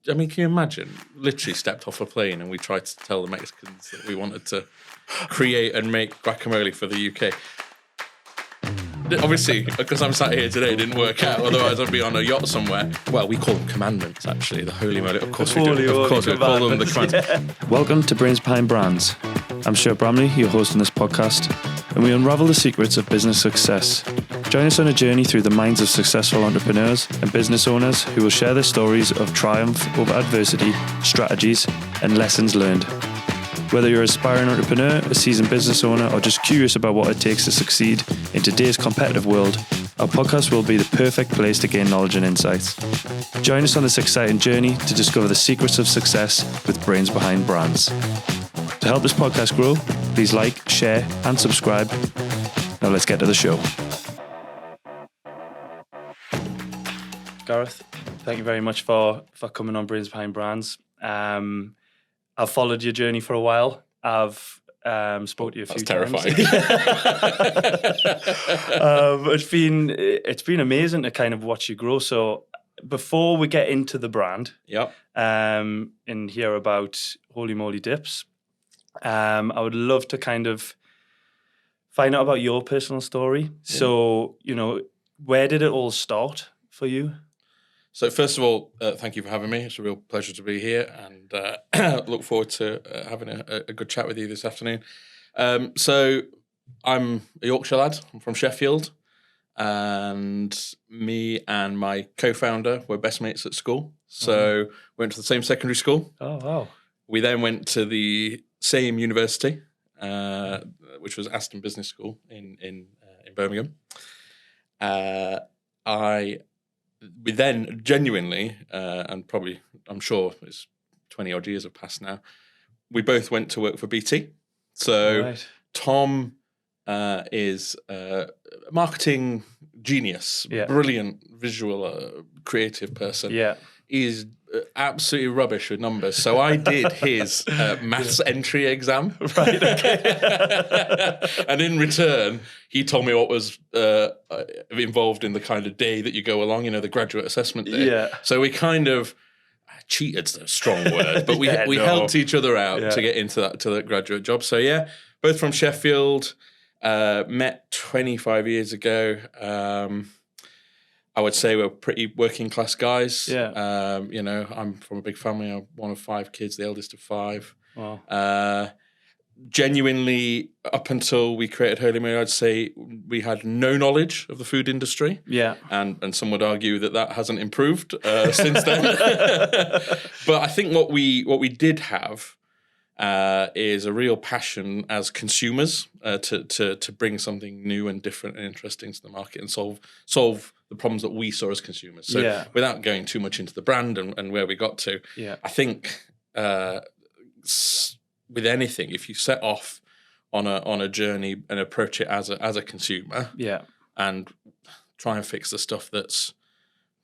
I mean, can you imagine? Literally stepped off a plane and we tried to tell the Mexicans that we wanted to create and make guacamole for the UK. Obviously, because I'm sat here today, it didn't work out. Otherwise, I'd be on a yacht somewhere. Well, we call them commandments, actually. The Holy Moly. Of course we do. Of course we call them the commandments. Yeah. Welcome to Brains Behind Brands. I'm Stuart Bramley, your host on this podcast, and we unravel the secrets of business success. Join us on a journey through the minds of successful entrepreneurs and business owners who will share their stories of triumph over adversity, strategies, and lessons learned. Whether you're an aspiring entrepreneur, a seasoned business owner, or just curious about what it takes to succeed in today's competitive world, our podcast will be the perfect place to gain knowledge and insights. Join us on this exciting journey to discover the secrets of success with Brains Behind Brands. To help this podcast grow, please like, share, and subscribe. Now let's get to the show. Gareth, thank you very much for coming on Brains Behind Brands. I've followed your journey for a while. I've spoke to you a few times. That's terrifying. It's been amazing to kind of watch you grow. So before we get into the brand, and hear about Holy Moly Dips, I would love to kind of find out about your personal story. Yeah. So, where did it all start for you? So first of all, thank you for having me. It's a real pleasure to be here, and look forward to having a good chat with you this afternoon. So I'm a Yorkshire lad. I'm from Sheffield, and me and my co-founder were best mates at school. So went to the same secondary school. Oh, wow. We then went to the same university, which was Aston Business School in Birmingham. We then genuinely, and probably, I'm sure it's 20 odd years have passed now, we both went to work for BT. So right. Tom is a marketing genius, brilliant visual, creative person. Yeah. He's absolutely rubbish with numbers. So I did his maths entry exam. Right, okay. And in return, he told me what was involved in the kind of day that you go along, the graduate assessment day. Yeah. So we kind of cheated's a strong word, but we helped each other out to get into that graduate job. So yeah, both from Sheffield, met 25 years ago. I would say we're pretty working class guys. Yeah. I'm from a big family. I'm one of 5 kids, the eldest of 5. Wow. Genuinely, up until we created Holy Moly, I'd say we had no knowledge of the food industry. Yeah. And some would argue that hasn't improved since then. But I think what we did have is a real passion as consumers to bring something new and different and interesting to the market and solve the problems that we saw as consumers. So without going too much into the brand and where we got to, I think with anything, if you set off on a journey and approach it as a consumer, and try and fix the stuff that's,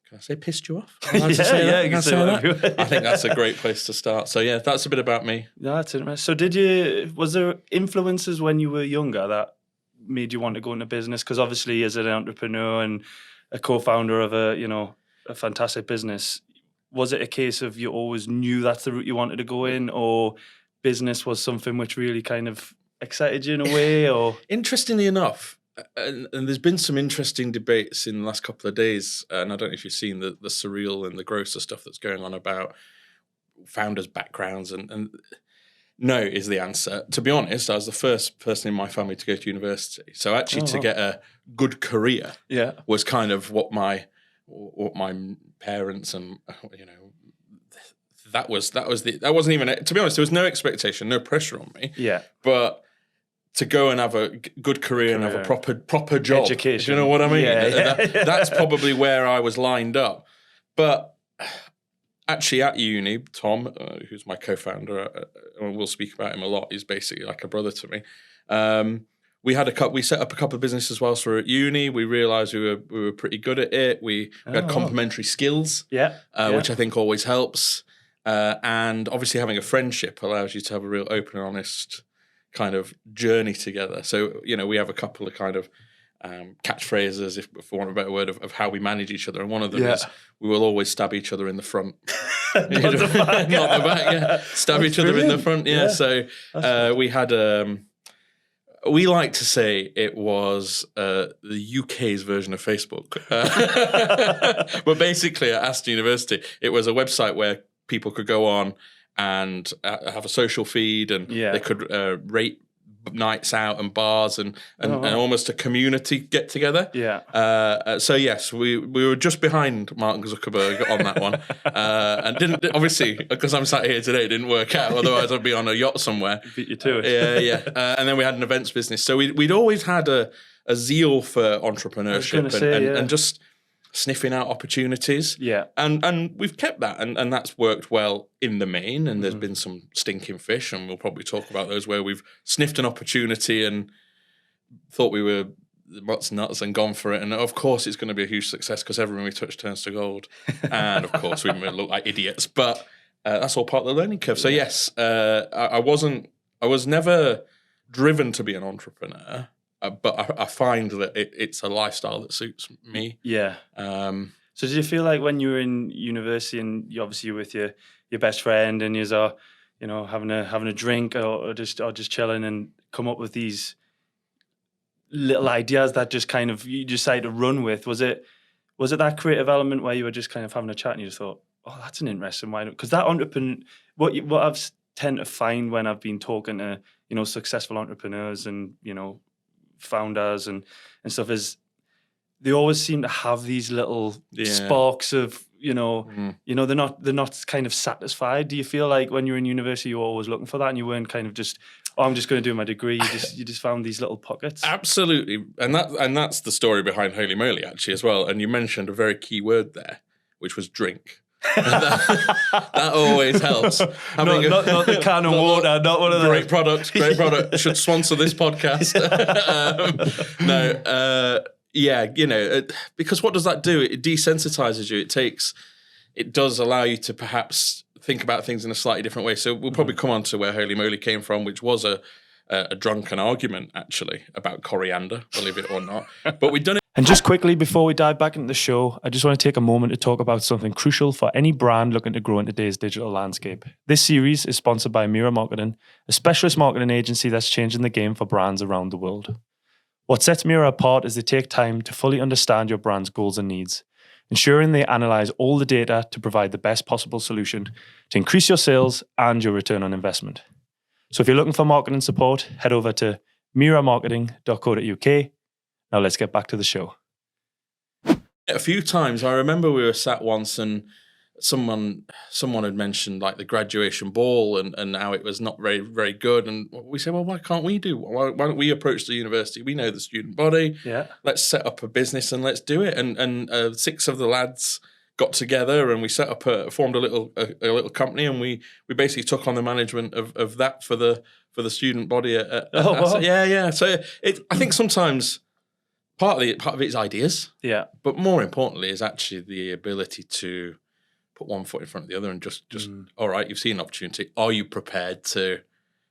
can I say, pissed you off? You can say that. I think that's a great place to start. So yeah, that's a bit about me. No, that's interesting. So was there influences when you were younger that made you want to go into business? Because obviously as an entrepreneur and a co-founder of a fantastic business, was it a case of you always knew that's the route you wanted to go in, or business was something which really kind of excited you in a way? Or interestingly enough, and there's been some interesting debates in the last couple of days, and I don't know if you've seen the surreal and the grosser stuff that's going on about founders' backgrounds, and no is the answer. To be honest, I was the first person in my family to go to university, so actually to get a good career was kind of what my parents and that wasn't even, to be honest, there was no expectation, no pressure on me. Yeah, but to go and have a good career and have a proper job. Education. Do you know what I mean? Yeah. That's probably where I was lined up. But actually at uni, Tom, who's my co-founder, and we'll speak about him a lot, he's basically like a brother to me. We set up a couple of businesses whilst we were at uni. We realised we were pretty good at it. We had complementary skills, which I think always helps. And obviously having a friendship allows you to have a real open and honest kind of journey together. So, we have a couple of kind of catchphrases, if for want of a better word, of how we manage each other. And one of them is we will always stab each other in the front. Not the back. Not the back, yeah. Stab That's each other in the brilliant. front, yeah. So we had, we like to say it was the UK's version of Facebook. But basically at Aston University, it was a website where people could go on and have a social feed, and they could rate nights out and bars and almost a community get together. So yes, we were just behind Mark Zuckerberg on that one, and didn't, obviously, because I'm sat here today, it didn't work out. Otherwise, I'd be on a yacht somewhere. Beat you to it. And then we had an events business, so we'd always had a zeal for entrepreneurship and just sniffing out opportunities. And we've kept that, and that's worked well in the main, and there's been some stinking fish, and we'll probably talk about those where we've sniffed an opportunity and thought we were what's nuts and gone for it, and of course it's going to be a huge success because everyone we touch turns to gold, and of course we look like idiots, but that's all part of the learning curve. So yes, I was never driven to be an entrepreneur. But I find that it's a lifestyle that suits me. So did you feel like when you were in university and you obviously were with your best friend and you're having a drink or just chilling and come up with these little ideas that just kind of you decided to run with? Was it that creative element where you were just kind of having a chat and you just thought, oh, that's an interesting one? Because that what I've tend to find when I've been talking to successful entrepreneurs and founders and stuff is they always seem to have these little sparks of they're not kind of satisfied. Do you feel like when you're in university you were always looking for that and you weren't kind of just I'm just going to do my degree? You just found these little pockets. Absolutely, and that's the story behind Holy Moly actually as well. And you mentioned a very key word there, which was drink. that always helps. Not the can of water, not one of those. Great product. Should sponsor this podcast. Because what does that do? It desensitizes you. It does allow you to perhaps think about things in a slightly different way. So we'll probably come on to where Holy Moly came from, which was a drunken argument actually about coriander, believe it or not. But we've done it. And just quickly, before we dive back into the show, I just want to take a moment to talk about something crucial for any brand looking to grow in today's digital landscape. This series is sponsored by MIRA Marketing, a specialist marketing agency that's changing the game for brands around the world. What sets MIRA apart is they take time to fully understand your brand's goals and needs, ensuring they analyze all the data to provide the best possible solution to increase your sales and your return on investment. So if you're looking for marketing support, head over to miramarketing.co.uk. Now let's get back to the show. A few times, I remember we were sat once and someone had mentioned like the graduation ball and how it was not very, very good. And we said, well, why can't we do? Why don't we approach the university? We know the student body. Let's set up a business and let's do it. And 6 of the lads got together and we formed a little company, and we basically took on the management of that for the student body. Wow. So I think sometimes part of it is ideas. But more importantly is actually the ability to put one foot in front of the other and just all right, you've seen an opportunity. Are you prepared to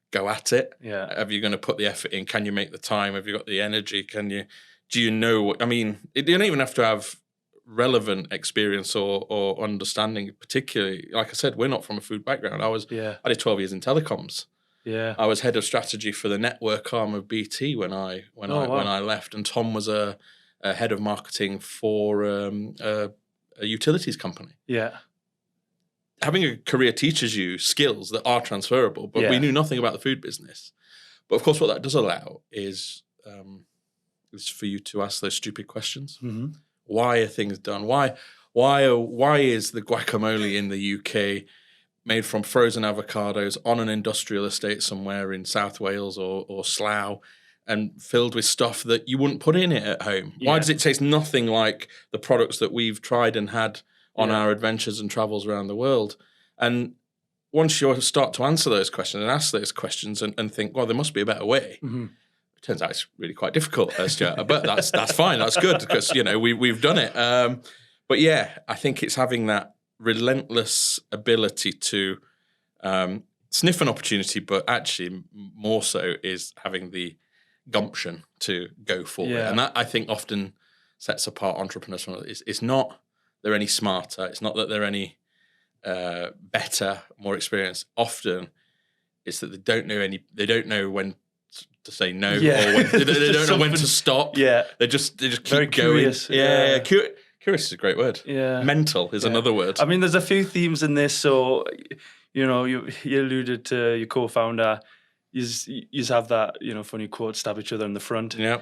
go at it? Have you going to put the effort in? Can you make the time? Have you got the energy? Do you know what I mean? You don't even have to have relevant experience or understanding, particularly, like I said, we're not from a food background. I did 12 years in telecoms. I was head of strategy for the network arm of BT when I left, and Tom was a head of marketing for a utilities company. Having a career teaches you skills that are transferable, but we knew nothing about the food business. But of course, what that does allow is for you to ask those stupid questions. Why are things done? Why is the guacamole in the UK made from frozen avocados on an industrial estate somewhere in South Wales or Slough and filled with stuff that you wouldn't put in it at home? Why does it taste nothing like the products that we've tried and had on our adventures and travels around the world? And once you start to answer those questions and ask those questions and think, well, there must be a better way. It turns out it's really quite difficult, Stuart, but that's fine. That's good because, we've done it. But yeah, I think it's having that relentless ability to sniff an opportunity, but actually more so is having the gumption to go for it. Yeah. And that, I think, often sets apart entrepreneurs from others. It's not they're any smarter. It's not that they're any better, more experienced. Often it's that they don't know when to say no, or when, they don't know when to stop. Yeah. They just keep Very going. curious. Yeah. Curious is a great word. Yeah. Mental is another word. I mean, there's a few themes in this. So, you alluded to your co-founder. You have that, funny quote, stab each other in the front. Yeah.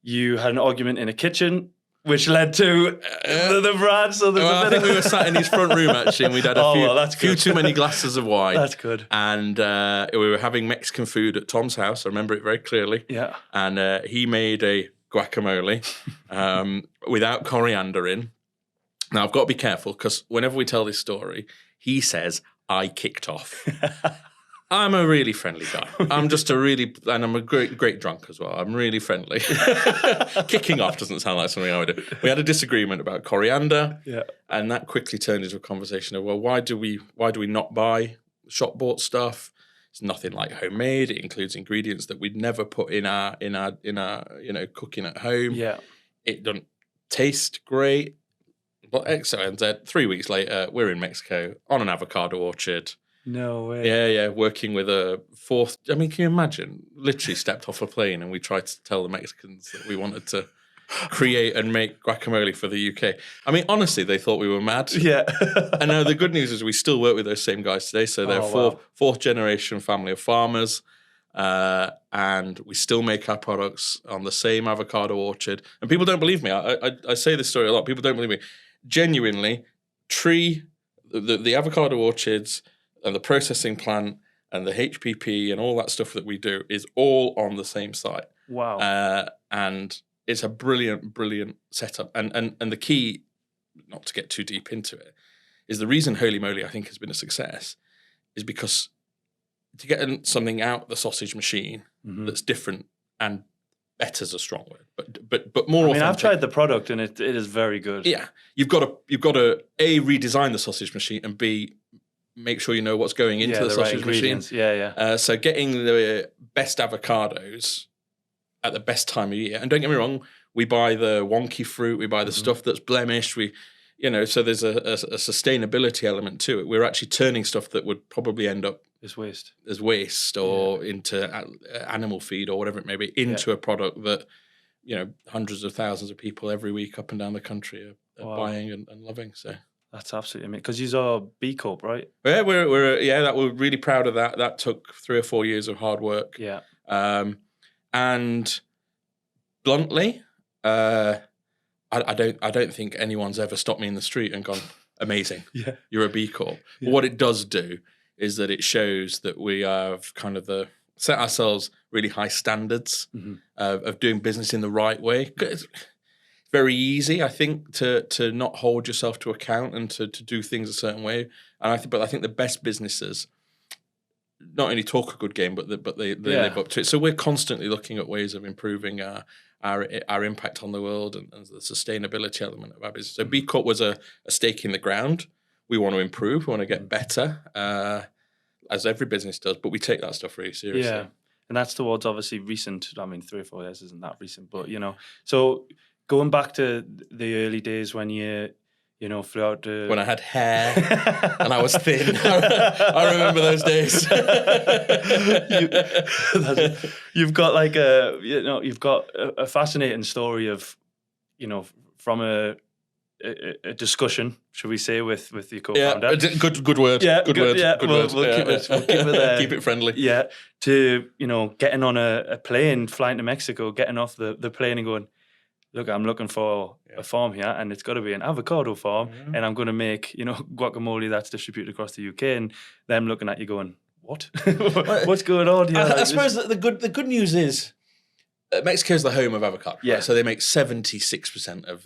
You had an argument in a kitchen, which led to the brand. So I think we were sat in his front room, actually, and we'd had a few too many glasses of wine. That's good. And we were having Mexican food at Tom's house. I remember it very clearly. Yeah. And he made a guacamole without coriander in. Now, I've got to be careful because whenever we tell this story, he says, I kicked off. I'm a really friendly guy. And I'm a great drunk as well. I'm really friendly. Kicking off doesn't sound like something I would do. We had a disagreement about coriander, and that quickly turned into a conversation of, well, why do we not buy shop bought stuff? It's nothing like homemade. It includes ingredients that we'd never put in our cooking at home. Yeah, it doesn't taste great. But X, Y, and Z. 3 weeks later, we're in Mexico on an avocado orchard. No way. Yeah, working with a fourth. I mean, can you imagine? Literally stepped off a plane and we tried to tell the Mexicans that we wanted to create and make guacamole for the UK. I mean, honestly, they thought we were mad. Yeah. And now the good news is we still work with those same guys today. So they're fourth generation family of farmers. And we still make our products on the same avocado orchard. And people don't believe me. I say this story a lot. People don't believe me. Genuinely, the avocado orchards and the processing plant and the HPP and all that stuff that we do is all on the same site. Wow. And it's a brilliant setup. And the key, not to get too deep into it, is the reason Holy Moly, I think, has been a success is because to get something out the sausage machine that's different and better's a strong word, but more. I mean, I've tried the product and it is very good. Yeah, you've got to A, redesign the sausage machine, and B, make sure you know what's going into the sausage machine. Yeah. So getting the best avocados at the best time of year, and don't get me wrong, we buy the wonky fruit, we buy the stuff that's blemished, so there's a sustainability element to it. We're actually turning stuff that would probably end up as waste or into animal feed or whatever it may be into a product that hundreds of thousands of people every week up and down the country are buying and loving. So that's absolutely amazing. Because you are B Corp, right? Yeah, we're really proud of that. That took 3 or 4 years of hard work. Yeah. And bluntly, I don't think anyone's ever stopped me in the street and gone, amazing. Yeah. You're a B Corp. Yeah. But what it does do is that it shows that we have kind of set ourselves really high standards of doing business in the right way. It's very easy, I think, to not hold yourself to account and to do things a certain way. And I think the best businesses not only talk a good game, but they live up to it. So we're constantly looking at ways of improving our impact on the world and the sustainability element of our business. So B Corp was a stake in the ground. We want to improve. We want to get better, as every business does. But we take that stuff really seriously. Yeah, and that's towards obviously recent. I mean, 3 or 4 years isn't that recent, but So going back to the early days when you flew out to... When I had hair and I was thin. I remember those days. You've got you've got a fascinating story of, from a discussion, should we say, with your co-founder. Yeah, good word. Yeah, good word. Yeah, we'll keep it keep it friendly. Yeah, to, getting on a plane, flying to Mexico, getting off the plane and going, look, I'm looking for a farm here, and it's got to be an avocado farm, and I'm going to make, guacamole that's distributed across the UK, and them looking at you going, what? What's going on here? I suppose that the good news is Mexico is the home of avocado. Yeah. Right? So they make 76% of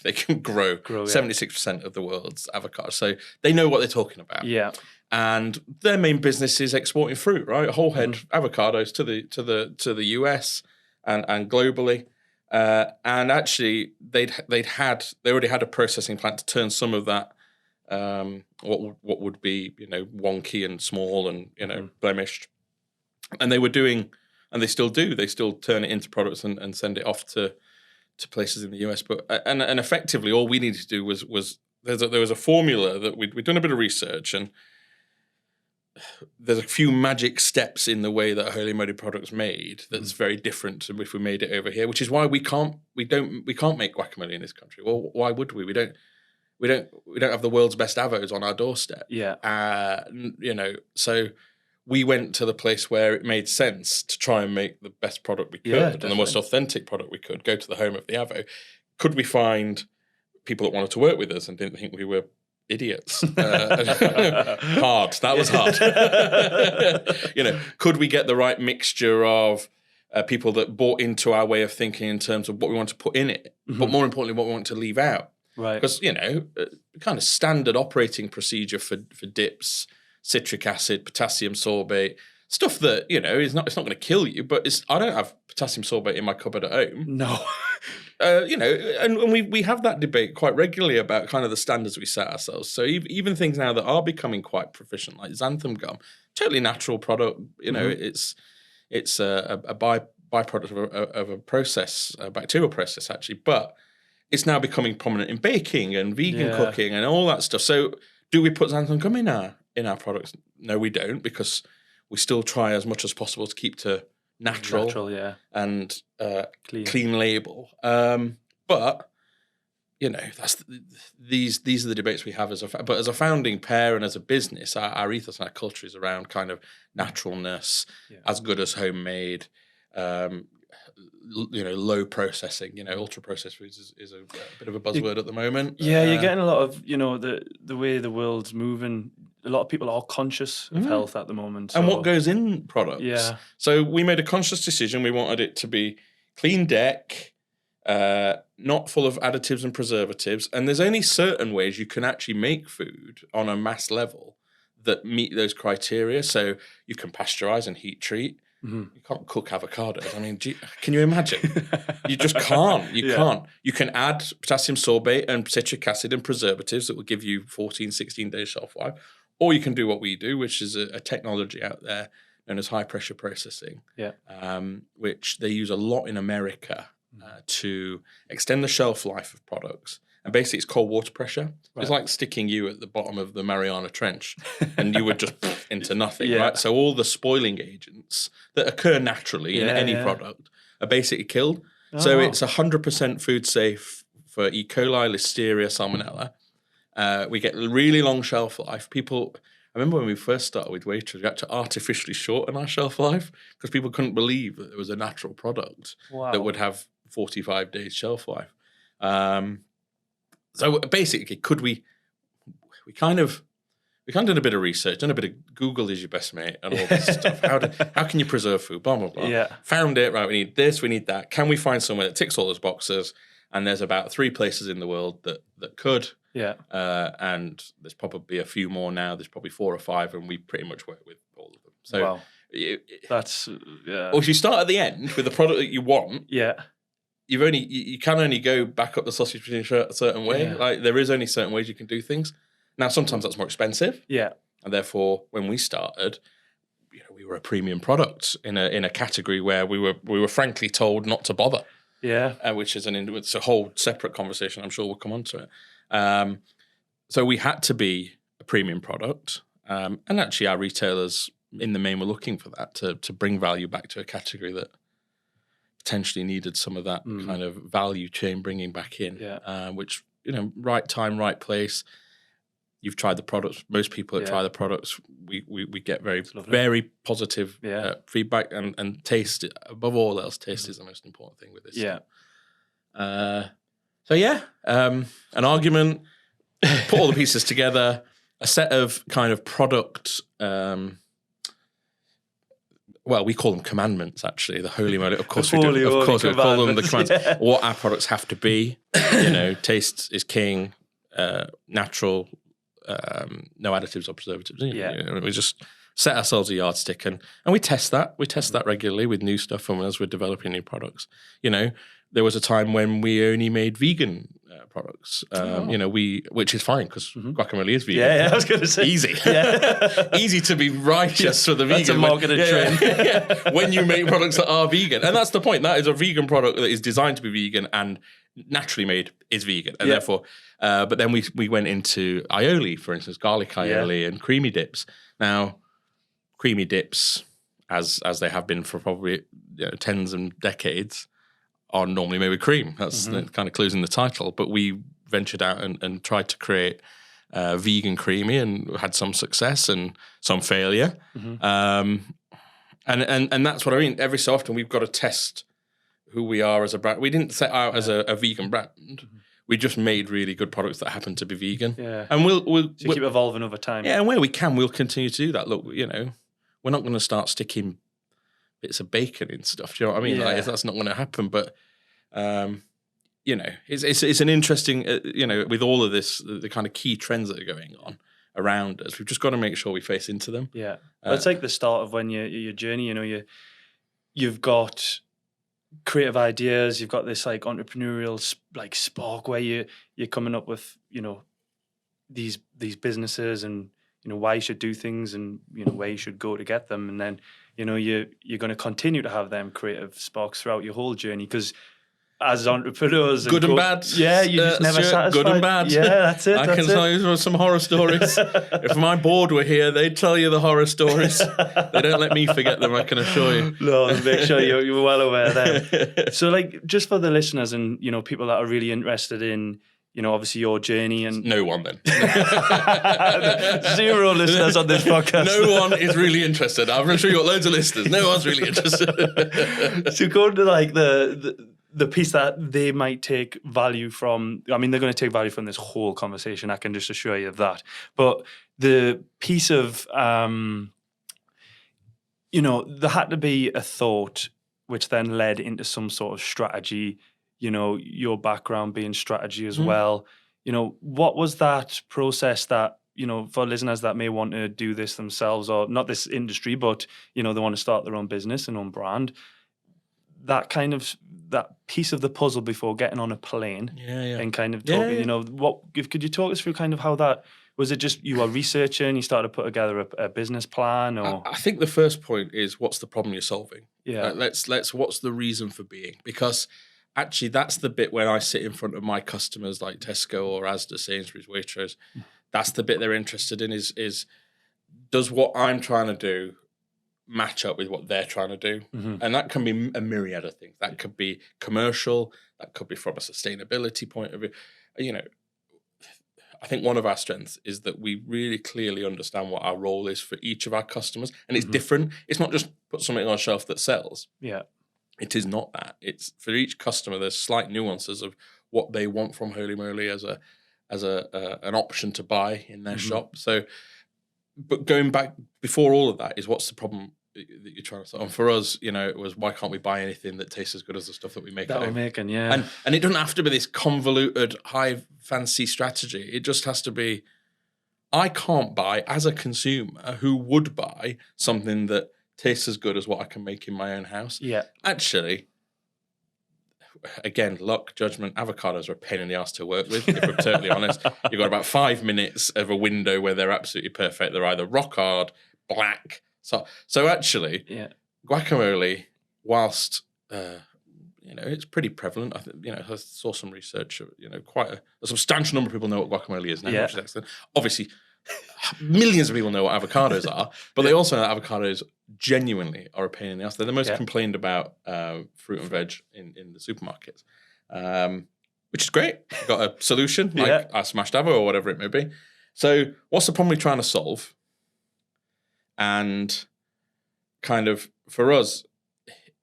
they can grow 76% of the world's avocado. So they know what they're talking about. Yeah. And their main business is exporting fruit, right? Whole head avocados to the US and globally. And actually, they already had a processing plant to turn some of that what would be wonky and small and blemished, and they were doing and they still do. They still turn it into products and send it off to places in the US. But and effectively, all we needed to do was there was a formula that we'd done a bit of research, and there's a few magic steps in the way that Holy Moly product's made that's very different to if we made it over here, which is why we can't make guacamole in this country. Well, why would we? We don't have the world's best avos on our doorstep. Yeah. So we went to the place where it made sense to try and make the best product we could and the most authentic product we could, go to the home of the avo. Could we find people that wanted to work with us and didn't think we were idiots? Hard. That was hard. Could we get the right mixture of people that bought into our way of thinking in terms of what we want to put in it, but more importantly, what we want to leave out? Right. Because, kind of standard operating procedure for dips, citric acid, potassium sorbate, stuff that, it's not going to kill you, but I don't have potassium sorbate in my cupboard at home. No. And we have that debate quite regularly about kind of the standards we set ourselves. So even things now that are becoming quite proficient, like xanthan gum, totally natural product. It's a byproduct of a process, a bacterial process actually, but it's now becoming prominent in baking and vegan cooking and all that stuff. So do we put xanthan gum in our products? No, we don't, because we still try as much as possible to keep to natural and clean label. But that's these are the debates we have as a founding pair and as a business. Our ethos and our culture is around kind of naturalness, as good as homemade. Low processing. Ultra processed foods is a bit of a buzzword at the moment. Yeah, you're getting a lot of the way the world's moving. A lot of people are conscious of health at the moment, and what goes in products. Yeah. So we made a conscious decision. We wanted it to be clean deck, not full of additives and preservatives. And there's only certain ways you can actually make food on a mass level that meet those criteria. So you can pasteurize and heat treat. You can't cook avocados. I mean, can you imagine? You just can't. You can't. You can add potassium sorbate and citric acid and preservatives that will give you 14, 16 days shelf life. Or you can do what we do, which is a technology out there known as high pressure processing, which they use a lot in America to extend the shelf life of products. And basically, it's cold water pressure. Right. It's like sticking you at the bottom of the Mariana Trench, and you would just into nothing, right? So all the spoiling agents that occur naturally in any product are basically killed. So it's 100% food safe for E. coli, Listeria, Salmonella. We get really long shelf life. I remember when we first started with Waitrose, we had to artificially shorten our shelf life because people couldn't believe that there was a natural product that would have 45 days shelf life. So basically, we kind of did a bit of research, done a bit of Google is your best mate and all this stuff. How can you preserve food? Blah, blah, blah. Yeah. Found it, right, we need this, we need that. Can we find somewhere that ticks all those boxes? And there's about 3 places in the world that could. Yeah. And there's probably a few more now. There's probably 4 or 5, and we pretty much work with all of them. So wow. That's Well, if you start at the end with the product that you want, you can only go back up the sausage machine a certain way. Yeah. Like there is only certain ways you can do things. Now sometimes that's more expensive. Yeah. And therefore, when we started, we were a premium product in a category where we were frankly told not to bother. Yeah. Which is it's a whole separate conversation. I'm sure we'll come on to it. So we had to be a premium product. And actually our retailers in the main were looking for that to bring value back to a category that potentially needed some of that kind of value chain bringing back in, which, right time, right place. You've tried the products. Most people that try the products, we get very positive feedback and taste. Above all else, taste is the most important thing with this. Yeah. An argument, put all the pieces together, a set of kind of product. Well, we call them commandments, actually. The Holy Moly, of course we do. Of course we call them the commandments. Yeah. What our products have to be. Taste is king, natural, no additives or preservatives. We just set ourselves a yardstick and we test that. We test that regularly with new stuff and as we're developing new products. There was a time when we only made vegan products. Which is fine because guacamole is vegan. Yeah, I was going to say easy, easy to be righteous for the vegan. That's a marketing trend. When you make products that are vegan, and that's the point. That is a vegan product that is designed to be vegan and naturally made is vegan, and therefore. But then we went into aioli, for instance, garlic aioli and creamy dips. Now, creamy dips, as they have been for probably tens and decades, are normally made with cream. That's kind of clues in the title. But we ventured out and tried to create vegan creamy and had some success and some failure. And that's what I mean. Every so often we've got to test who we are as a brand. We didn't set out as a vegan brand. We just made really good products that happen to be vegan. Yeah. And we'll keep evolving over time. Yeah, and where we can, we'll continue to do that. Look, we're not going to start sticking bits of bacon in stuff. Do you know what I mean? Yeah. Like, that's not going to happen. But it's an interesting, with all of this, the kind of key trends that are going on around us. We've just got to make sure we face into them. Yeah, it's like the start of when your journey. You've got creative ideas. You've got this like entrepreneurial like spark where you're coming up with these businesses and why you should do things and where you should go to get them, and then you're going to continue to have them creative sparks throughout your whole journey because as entrepreneurs, good and bad, yeah, you just never satisfied. Good and bad, yeah, that's it. I can tell you some horror stories. If my board were here, they'd tell you the horror stories. They don't let me forget them, I can assure you. No, make sure you're well aware then. So, like, just for the listeners and people that are really interested in obviously your journey and no one then. Zero listeners on this podcast. No one is really interested. I'm sure you got loads of listeners. No one's really interested. So going to like the piece that they might take value from, I mean, they're going to take value from this whole conversation. I can just assure you of that. But the piece of, there had to be a thought which then led into some sort of strategy. Your background being strategy as well. What was that process that, for listeners that may want to do this themselves or not this industry, but, they want to start their own business and own brand, that piece of the puzzle before getting on a plane and kind of talking, could you talk us through kind of how that, was it just you were researching, you started to put together a business plan or? I think the first point is what's the problem you're solving? Yeah. Let's what's the reason for being? Because actually, that's the bit when I sit in front of my customers like Tesco or Asda, Sainsbury's, Waitrose. That's the bit they're interested in is does what I'm trying to do match up with what they're trying to do? And that can be a myriad of things. That could be commercial. That could be from a sustainability point of view. I think one of our strengths is that we really clearly understand what our role is for each of our customers. And it's different. It's not just put something on a shelf that sells. Yeah. It is not that. It's for each customer. There's slight nuances of what they want from Holy Moly as an option to buy in their shop. So, but going back before all of that is what's the problem that you're trying to solve? And for us, it was why can't we buy anything that tastes as good as the stuff that we make? That we're making, yeah. And it doesn't have to be this convoluted, high fancy strategy. It just has to be. I can't buy as a consumer who would buy something that tastes as good as what I can make in my own house. Yeah. Actually, again, luck, judgment, avocados are a pain in the ass to work with, if we're totally honest. You've got about 5 minutes of a window where they're absolutely perfect. They're either rock hard, black. So actually, guacamole, whilst, it's pretty prevalent. I think, I saw some research, quite a substantial number of people know what guacamole is now, which is excellent. Obviously, millions of people know what avocados are, but they also know that avocados genuinely are a pain in the ass. They're the most complained about fruit and veg in the supermarkets, which is great. You've got a solution like a smashed avo or whatever it may be. So what's the problem we're trying to solve? And kind of for us,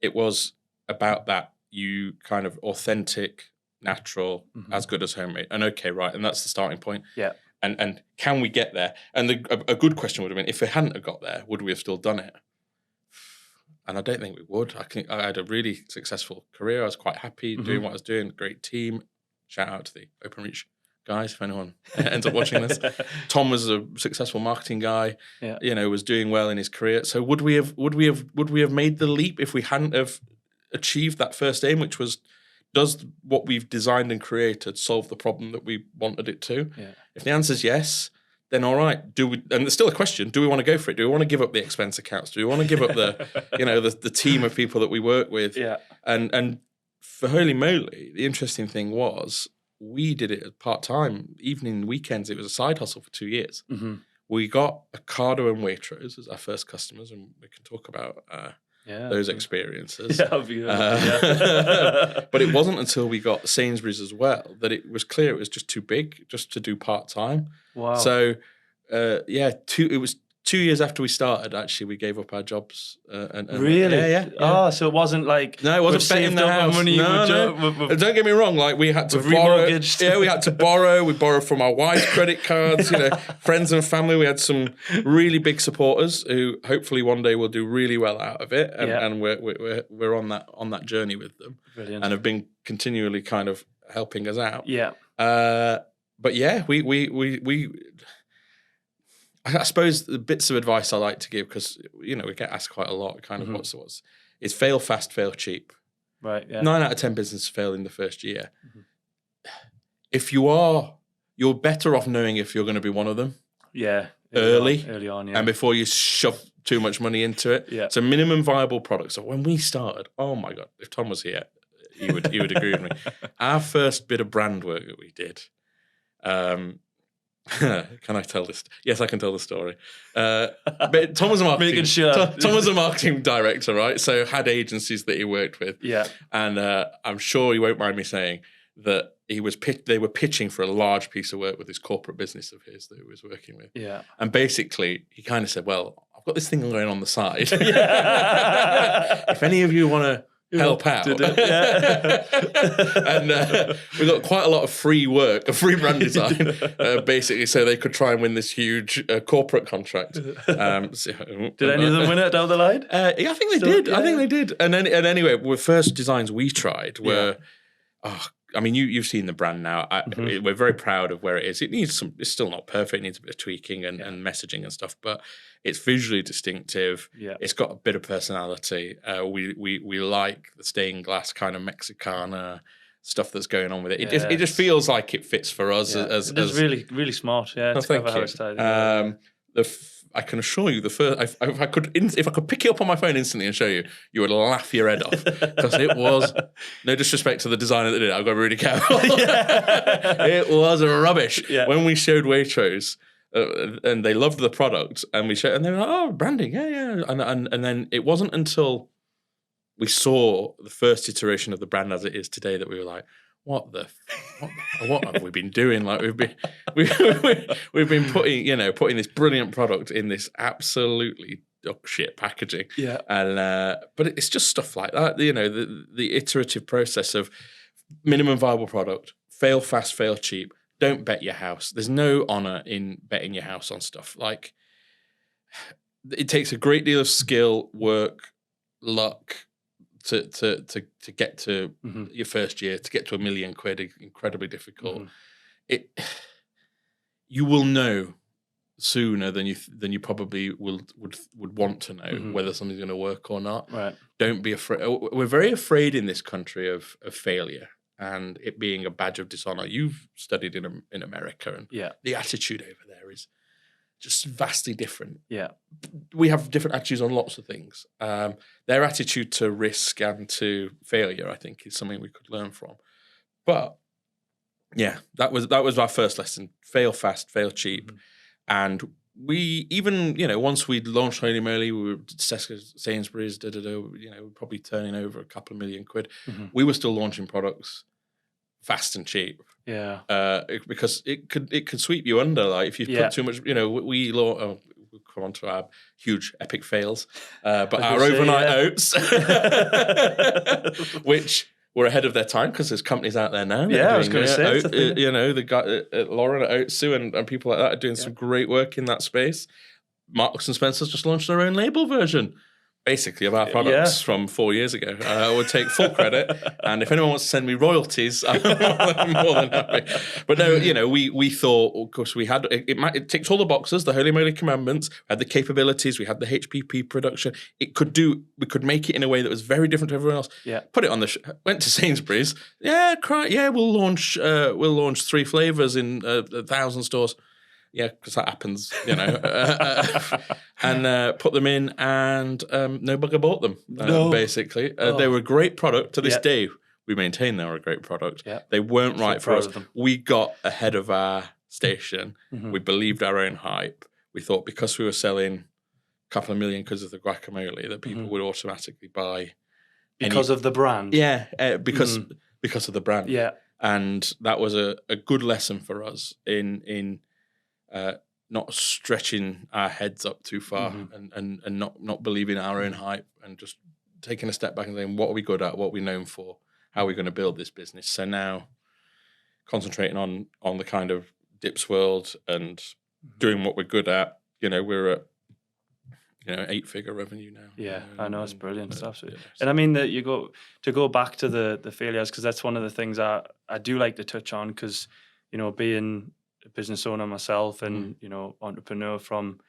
it was about that you kind of authentic, natural, as good as homemade. And okay, right. And that's the starting point. Yeah. And can we get there? And a good question would have been, if we hadn't have got there, would we have still done it? And I don't think we would. I had a really successful career. I was quite happy doing what I was doing. Great team. Shout out to the OpenReach guys, if anyone ends up watching this. Tom was a successful marketing guy. Yeah. Was doing well in his career. So would we have made the leap if we hadn't have achieved that first aim, which was does what we've designed and created solve the problem that we wanted it to? Yeah. If the answer is yes, then all right. And there's still a question: do we want to go for it? Do we want to give up the expense accounts? Do we want to give up the team of people that we work with? Yeah. And for Holy Moly, the interesting thing was we did it part time, evening, weekends. It was a side hustle for 2 years. Mm-hmm. We got Ocado and Waitrose as our first customers, and we can talk about those experiences. Yeah, But it wasn't until we got Sainsbury's as well that it was clear it was just too big just to do part time. Wow. So it was 2 years after we started. Actually, we gave up our jobs. Really? Yeah. Oh, so it wasn't like no, it wasn't betting the house. Money No. Don't get me wrong. Like we had to borrow. Yeah, we had to borrow. We borrowed from our wife's credit cards. Friends and family. We had some really big supporters who hopefully one day will do really well out of it. And we're on that journey with them. Brilliant. And have been continually kind of helping us out. Yeah. But yeah, we. I suppose the bits of advice I like to give, because we get asked quite a lot, kind of what's it's fail fast, fail cheap. Right. Yeah. 9 out of 10 businesses fail in the first year. Mm-hmm. If you're better off knowing if you're going to be one of them. Yeah. Early on, yeah. And before you shove too much money into it. Yeah. So minimum viable product. So when we started, oh my God, if Tom was here, he would agree with me. Our first bit of brand work that we did. Can I tell this? Yes, I can tell the story. But Tom was a marketing. Tom was a marketing director, right? So had agencies that he worked with. Yeah. And I'm sure you won't mind me saying that they were pitching for a large piece of work with this corporate business of his that he was working with. Yeah. And basically, he kind of said, "Well, I've got this thing going on the side. If any of you want to help out." And we got quite a lot of free work, free brand design, basically, so they could try and win this huge corporate contract. Did any of them win it down the line? Yeah, I think they did. Yeah. I think they did. And anyway, the first designs we tried were, you've seen the brand now. We're very proud of where it is. It's still not perfect. It needs a bit of tweaking and messaging and stuff, but it's visually distinctive. Yeah. It's got a bit of personality. We like the stained glass kind of Mexicana stuff that's going on with it. It just feels like it fits for us. It's really, really smart. Yeah, it's clever how it's tied. I can assure you, if I could pick it up on my phone instantly and show you, you would laugh your head off, because it was, no disrespect to the designer that did it, I've got to be really careful. It was rubbish. Yeah. When we showed Waitrose, and they loved the product, and we showed, and they were like, "Oh, branding, yeah," and then it wasn't until we saw the first iteration of the brand as it is today that we were like, what have we been doing? Like we've been putting this brilliant product in this absolutely dog shit packaging. Yeah. And but it's just stuff like that. The iterative process of minimum viable product, fail fast, fail cheap. Don't bet your house. There's no honor in betting your house on stuff. Like, it takes a great deal of skill, work, luck, to get to your first year, to get to £1 million, incredibly difficult. You will know sooner than you probably would want to know whether something's going to work or not. Right. Don't be afraid. We're very afraid in this country of failure and it being a badge of dishonor. You've studied in America, and the attitude over there is just vastly different. Yeah. We have different attitudes on lots of things. Their attitude to risk and to failure, I think, is something we could learn from. But yeah, that was our first lesson. Fail fast, fail cheap. And we even, once we'd launched Holy Moly, we were Sainsbury's, probably turning over a couple of £1 million. We were still launching products fast and cheap. Yeah. Because it could sweep you under. Like if you put too much, we'll come on to our huge epic fails, but our overnight oats, which were ahead of their time, because there's companies out there now. Yeah, I was going to say. The guy, Lauren at Oatsu and people like that are doing some great work in that space. Marks and Spencer's just launched their own label version. basically of our products from 4 years ago. I would take full credit, and if anyone wants to send me royalties, I'm more than happy. But no, we thought, of course, we had it ticked all the boxes, the Holy Moly commandments, we had the capabilities, we had the HPP production. We could make it in a way that was very different to everyone else. Yeah. Put it on went to Sainsbury's. We'll launch 3 flavors in 1,000 stores. Yeah, because that happens, and put them in, and no bugger bought them, basically. They were a great product. To this day, we maintain they were a great product. Yeah. They weren't right for us. We got ahead of our station. Mm-hmm. We believed our own hype. We thought because we were selling a couple of million because of the guacamole that people would automatically buy. Because of the brand? Yeah, because of the brand. Yeah. And that was a good lesson for us in not stretching our heads up too far and not believing our own hype, and just taking a step back and saying, what are we good at? What are we known for? How are we going to build this business? So now concentrating on the kind of dips world and doing what we're good at. We're at 8-figure revenue now. Yeah, I know, it's brilliant. It's absolutely. And I mean that to go back to the failures, because that's one of the things I do like to touch on, because being a business owner myself and entrepreneur from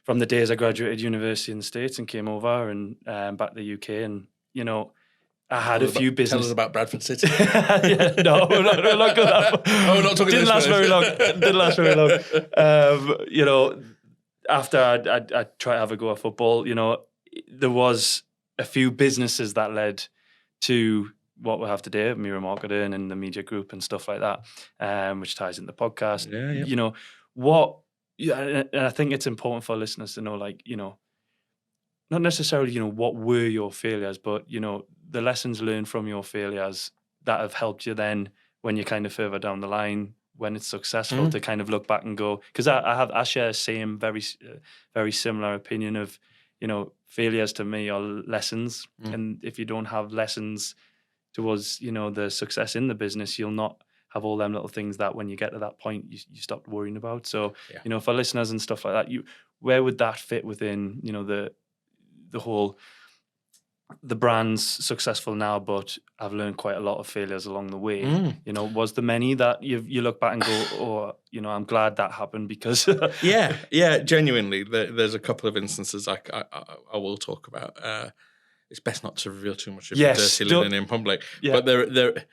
the days I graduated university in the States and came over and back to the UK, and I had a few business. Tell us about Bradford City. No, we're not going to. Oh, we're not talking. Didn't last very long. Didn't last very long. After I tried to have a go at football, there was a few businesses that led to what we have today, MIRA Marketing and the media group and stuff like that, which ties into the podcast. And I think it's important for listeners to know, not necessarily, what were your failures, but, the lessons learned from your failures that have helped you then when you're kind of further down the line, when it's successful, to kind of look back and go, because I share the same very similar opinion of, failures to me are lessons. And if you don't have lessons towards, the success in the business, you'll not have all them little things that when you get to that point, you stop worrying about. So, for listeners and stuff like that, where would that fit within, the whole, the brand's successful now, but I've learned quite a lot of failures along the way. Was there many that you look back and go, I'm glad that happened because... yeah, genuinely. There's a couple of instances I will talk about. It's best not to reveal too much of your dirty linen in public. Yeah. But there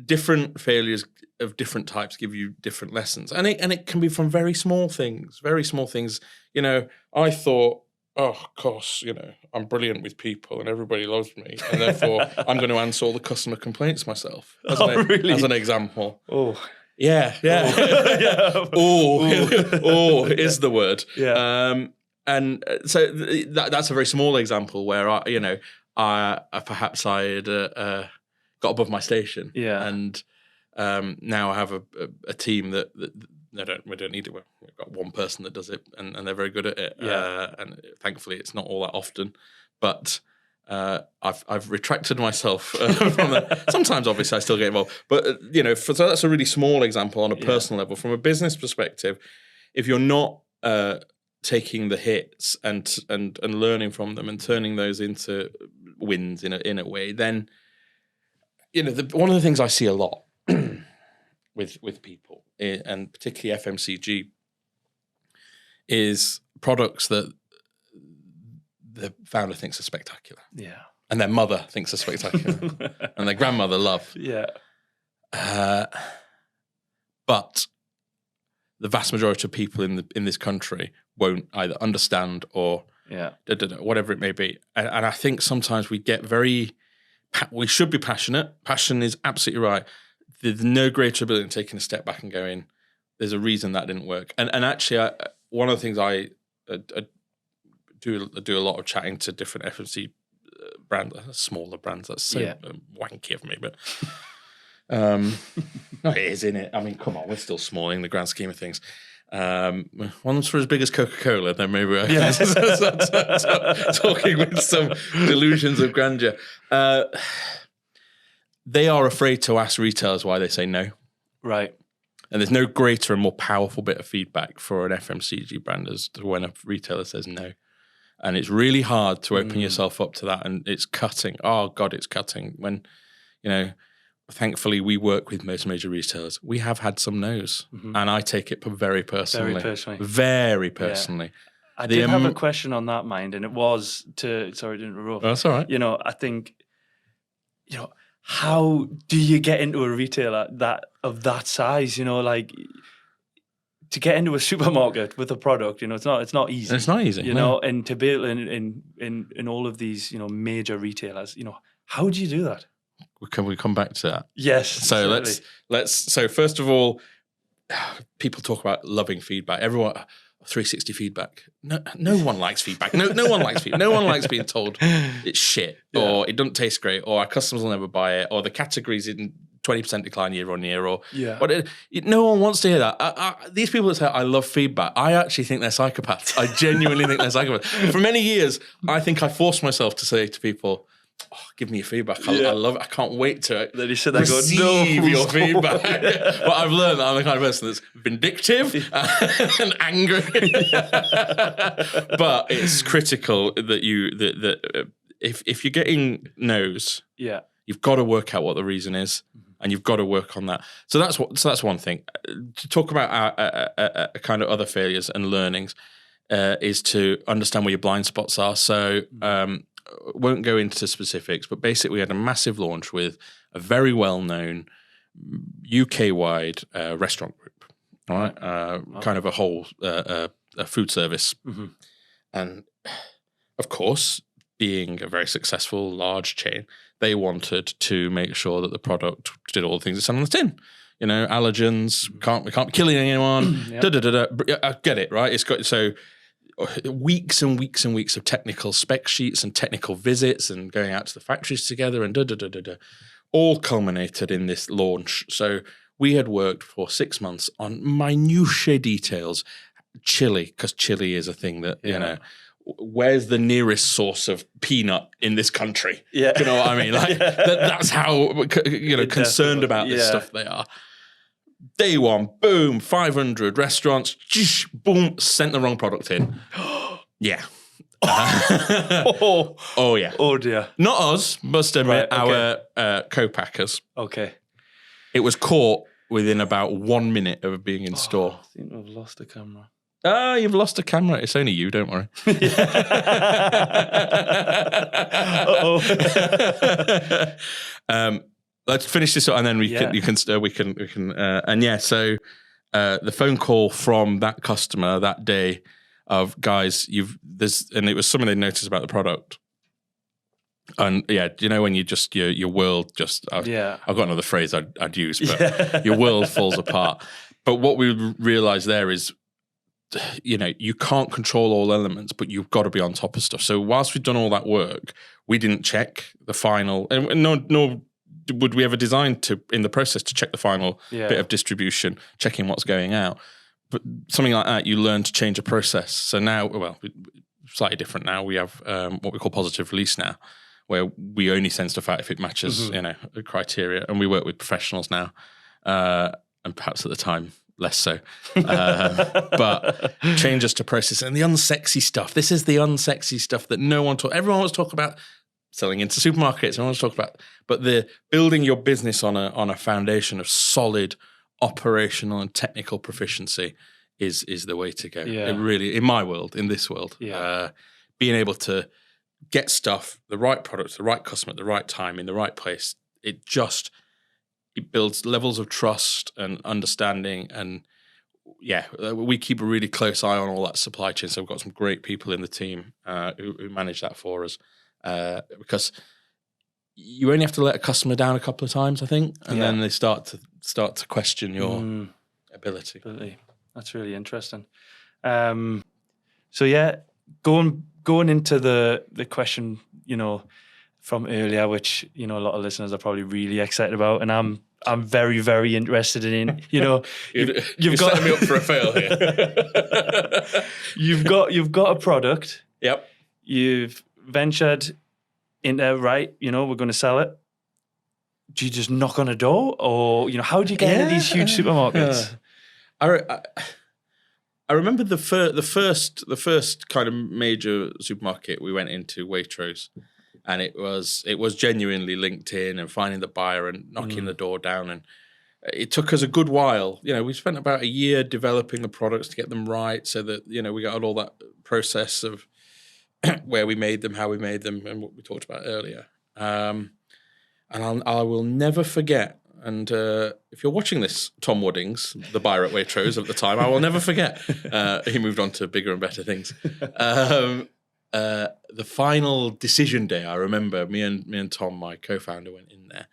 different failures of different types give you different lessons. And it can be from very small things. I thought, oh, of course, I'm brilliant with people and everybody loves me, and therefore I'm going to answer all the customer complaints myself. As an example. Oh. Yeah. Oh, is the word. Yeah. And so that's a very small example where I perhaps I had got above my station. Yeah. And now I have a team that we don't need it. We've got one person that does it, and they're very good at it. Yeah. And thankfully, it's not all that often. But I've retracted myself from that. Sometimes, obviously, I still get involved. But so that's a really small example on a personal level. From a business perspective, if you're not taking the hits and learning from them and turning those into wins in a way, then one of the things I see a lot with people, and particularly FMCG, is products that the founder thinks are spectacular. Yeah. And their mother thinks are spectacular. And their grandmother love. Yeah. But the vast majority of people in this country won't either understand or whatever it may be. And I think sometimes we get we should be passionate. Passion is absolutely right. There's no greater ability than taking a step back and going, there's a reason that didn't work. And actually, one of the things I do a lot of chatting to different FMC brands, smaller brands. That's so wanky of me, but no, it is, isn't it? I mean, come on, we're still small in the grand scheme of things. One's for as big as Coca-Cola, then maybe we're talking with some delusions of grandeur. They are afraid to ask retailers why they say no. Right. And there's no greater and more powerful bit of feedback for an FMCG brand as to when a retailer says no. And it's really hard to open yourself up to that. And it's cutting. Oh, God, it's cutting. When, thankfully, we work with most major retailers. We have had some no's. And I take it very personally. Very personally. I did have a question on that, mind, and it was sorry to interrupt. That's all right. I think, how do you get into a retailer of that size? To get into a supermarket with a product, it's not easy. It's not easy, and to be able in all of these, major retailers, how do you do that? Can we come back to that? Yes. So let's. So first of all, people talk about loving feedback. Everyone. 360 feedback. No one likes feedback. No one likes feedback. No one likes being told it's shit or it doesn't taste great or our customers will never buy it or the category's in 20% decline year on year or no one wants to hear that. These people that say I love feedback, I actually think they're psychopaths. I genuinely think they're psychopaths. For many years, I think I forced myself to say to people, give me your feedback. I love it. I can't wait to then you said that receive your feedback. But I've learned that I'm the kind of person that's vindictive and angry. But it's critical that if you're getting no's, you've got to work out what the reason is, and you've got to work on that. So that's one thing. To talk about our kind of other failures and learnings is to understand where your blind spots are. So. Won't go into specifics, but basically we had a massive launch with a very well-known UK-wide restaurant group, all right? Kind of a whole a food service. And, of course, being a very successful, large chain, they wanted to make sure that the product did all the things that said on the tin. Allergens, we can't be killing anyone, I get it, right? It's got, so... weeks and weeks and weeks of technical spec sheets and technical visits and going out to the factories together and all culminated in this launch. So we had worked for 6 months on minutiae details. Chili, because chili is a thing that, where's the nearest source of peanut in this country? Yeah. You know what I mean? Like that's how, concerned about this stuff they are. Day one, boom, 500 restaurants, boom, sent the wrong product in. Yeah. Oh, yeah. Oh, dear. Not us, must admit, our co-packers. Okay. It was caught within about 1 minute of being in store. I think I've lost the camera. You've lost a camera. It's only you, don't worry. Let's finish this up, and then we can. So the phone call from that customer that day of guys, and it was something they noticed about the product, and when you just your world just I've got another phrase I'd use, but your world falls apart. But what we realized there is, you can't control all elements, but you've got to be on top of stuff. So whilst we've done all that work, we didn't check the final, and no. Would we ever design in the process to check the final bit of distribution, checking what's going out? But something like that, you learn to change a process. So now, slightly different now. We have what we call positive release now, where we only send stuff out if it matches, the criteria. And we work with professionals now, and perhaps at the time less so. But changes to process and the unsexy stuff. This is the unsexy stuff that everyone wants to talk about. Selling into supermarkets, I want to talk about, but the building your business on a foundation of solid operational and technical proficiency is the way to go. It really, in my world, in this world, being able to get stuff, the right product, the right customer at the right time in the right place, it builds levels of trust and understanding, and we keep a really close eye on all that supply chain. So we've got some great people in the team who manage that for us. Because you only have to let a customer down a couple of times, I think, and then they start to question your ability. That's really interesting. Going into the question, from earlier, which a lot of listeners are probably really excited about, and I'm very, very interested in. You've got setting me up for a fail here. You've got a product. Yep. You've ventured into, right, we're going to sell it. Do you just knock on a door, or how do you get into these huge supermarkets? I remember the first kind of major supermarket we went into, Waitrose, and it was genuinely LinkedIn and finding the buyer and knocking the door down, and it took us a good while. We spent about a year developing the products to get them right, so that we got all that process of where we made them, how we made them, and what we talked about earlier. And I will never forget. And if you're watching this, Tom Woodings, the buyer at Waitrose at the time, I will never forget. He moved on to bigger and better things. The final decision day, I remember me and Tom, my co-founder, went in there,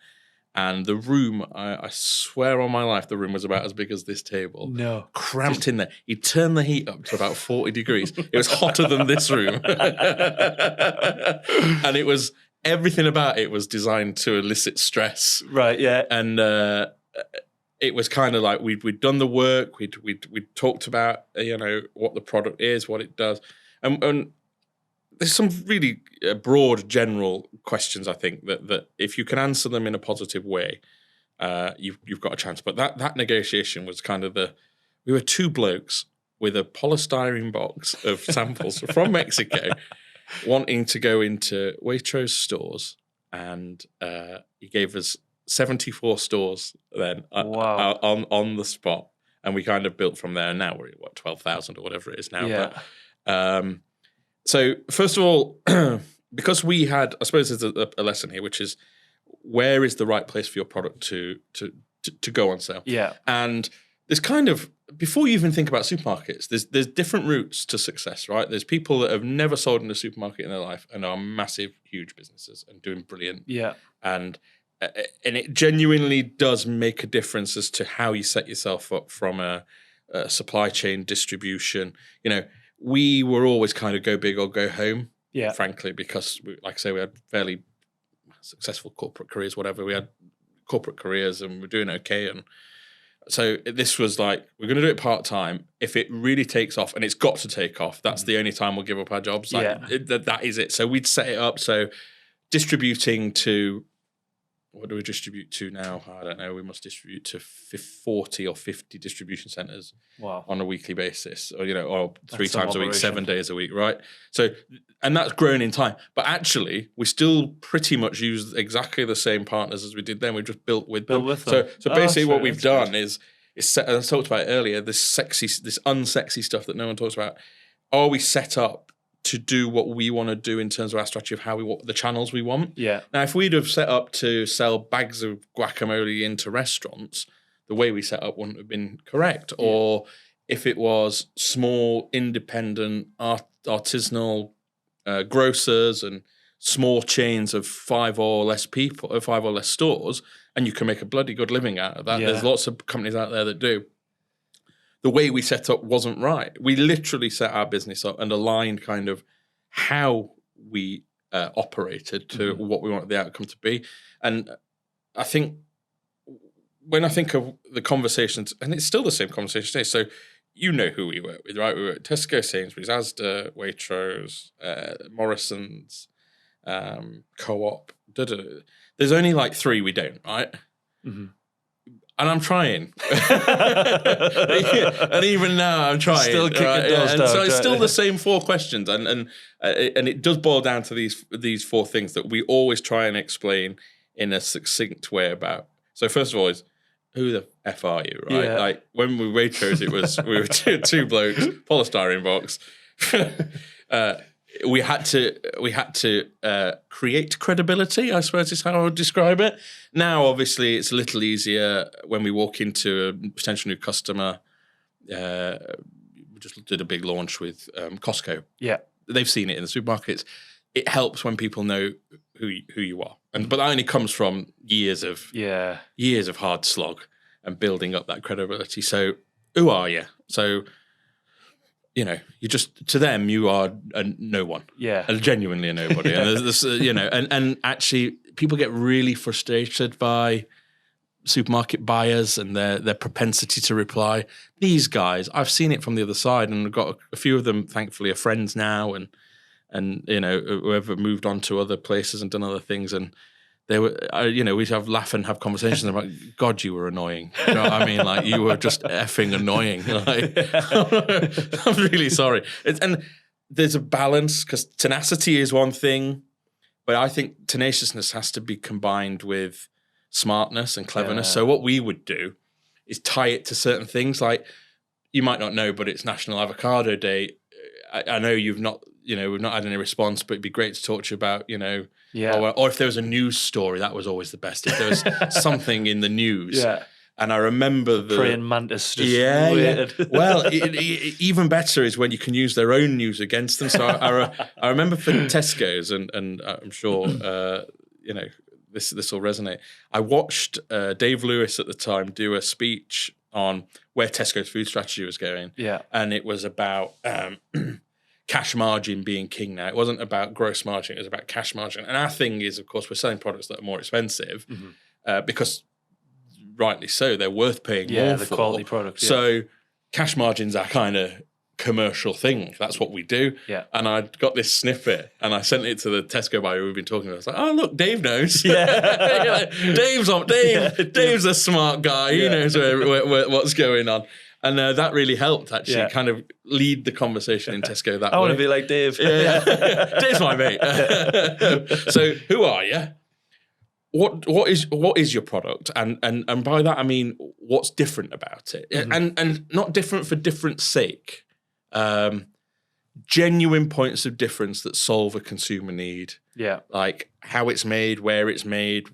and the room, I swear on my life, the room was about as big as this table. No. Cramped in there. He turned the heat up to about 40 degrees. It was hotter than this room. And it was, everything about it was designed to elicit stress. Right, yeah. And it was kind of like we'd done the work. We'd talked about, what the product is, what it does. And there's some really broad, general questions, I think, that if you can answer them in a positive way, you've got a chance. But that negotiation was kind of we were two blokes with a polystyrene box of samples from Mexico wanting to go into Waitrose stores, and he gave us 74 stores then on the spot, and we kind of built from there. And now we're at 12,000 or whatever it is now. Yeah. But, so first of all, because we had, I suppose there's a lesson here, which is where is the right place for your product to go on sale? Yeah. And there's kind of, before you even think about supermarkets, there's different routes to success, right? There's people that have never sold in a supermarket in their life and are massive, huge businesses and doing brilliant. Yeah. And it genuinely does make a difference as to how you set yourself up from a supply chain distribution. We were always kind of go big or go home, frankly, because, like I say, we had fairly successful corporate careers, whatever. We had corporate careers and we're doing okay. And so this was like, we're going to do it part-time. If it really takes off, and it's got to take off, that's the only time we'll give up our jobs. That is it. So we'd set it up. So distributing to, what do we distribute to now? I don't know. We must distribute to 40 or 50 distribution centers on a weekly basis, or or three times a week, 7 days a week, right? So, and that's grown in time. But actually, we still pretty much use exactly the same partners as we did then. We just built with them. So basically, what we've done is set, and I talked about it earlier, this unsexy stuff that no one talks about. Are we set up to do what we want to do in terms of our strategy of how we want the channels we want? Yeah. Now, if we'd have set up to sell bags of guacamole into restaurants, the way we set up wouldn't have been correct. Yeah. Or if it was small, independent, artisanal grocers and small chains of 5 or less people, or 5 or less stores, and you can make a bloody good living out of that. Yeah. There's lots of companies out there that do. The way we set up wasn't right. We literally set our business up and aligned kind of how we operated to what we wanted the outcome to be. And I think when I think of the conversations, and it's still the same conversation today, so you know who we work with, right? We were at Tesco, Sainsbury's, Asda, Waitrose, Morrison's, Co-op. There's only like 3 we don't, right? Mm-hmm. And I'm trying. And even now I'm trying. Still kicking those down. So it's still the same 4 questions. And it does boil down to these 4 things that we always try and explain in a succinct way about. So first of all is, who the F are you, right? Yeah. Like when we Waitrose, we were two blokes, polystyrene box. We had to create credibility, I suppose is how I would describe it. Now, obviously, it's a little easier when we walk into a potential new customer. We just did a big launch with Costco. Yeah, they've seen it in the supermarkets. It helps when people know who you are, but that only comes from years of hard slog and building up that credibility. So, who are you? So, you just, to them, you are no one. Yeah. Genuinely a nobody. And there's this, and actually people get really frustrated by supermarket buyers and their propensity to reply. These guys, I've seen it from the other side, and I've got a few of them, thankfully, are friends now, and whoever moved on to other places and done other things, and we'd have laugh and have conversations about, God, you were annoying. You know what I mean? Like, you were just effing annoying. Like, I'm really sorry. And there's a balance, because tenacity is one thing, but I think tenaciousness has to be combined with smartness and cleverness. So what we would do is tie it to certain things. Like, you might not know, but it's National Avocado Day. I know we've not had any response, but it'd be great to talk to you about, or if there was a news story, that was always the best. If there was something in the news. Yeah. And I remember the praying mantis just waited. Yeah. Well, even better is when you can use their own news against them. So I remember for Tesco's, and I'm sure this will resonate. I watched Dave Lewis at the time do a speech on where Tesco's food strategy was going. Yeah. And it was about cash margin being king now. It wasn't about gross margin, it was about cash margin. And our thing is, of course, we're selling products that are more expensive because rightly so, they're worth paying more for. Yeah, the quality products. Yeah. So cash margins are kind of commercial thing. That's what we do. Yeah. And I got this snippet and I sent it to the Tesco buyer we've been talking about. I was like, oh, look, Dave knows. Yeah. Dave's a smart guy. He knows what's going on. And that really helped, actually, kind of lead the conversation in Tesco that way. I want to be like Dave. Yeah. Dave's my mate. So who are you? What is your product? And by that, I mean, what's different about it? And not different for different sake. Genuine points of difference that solve a consumer need. Yeah. Like how it's made, where it's made.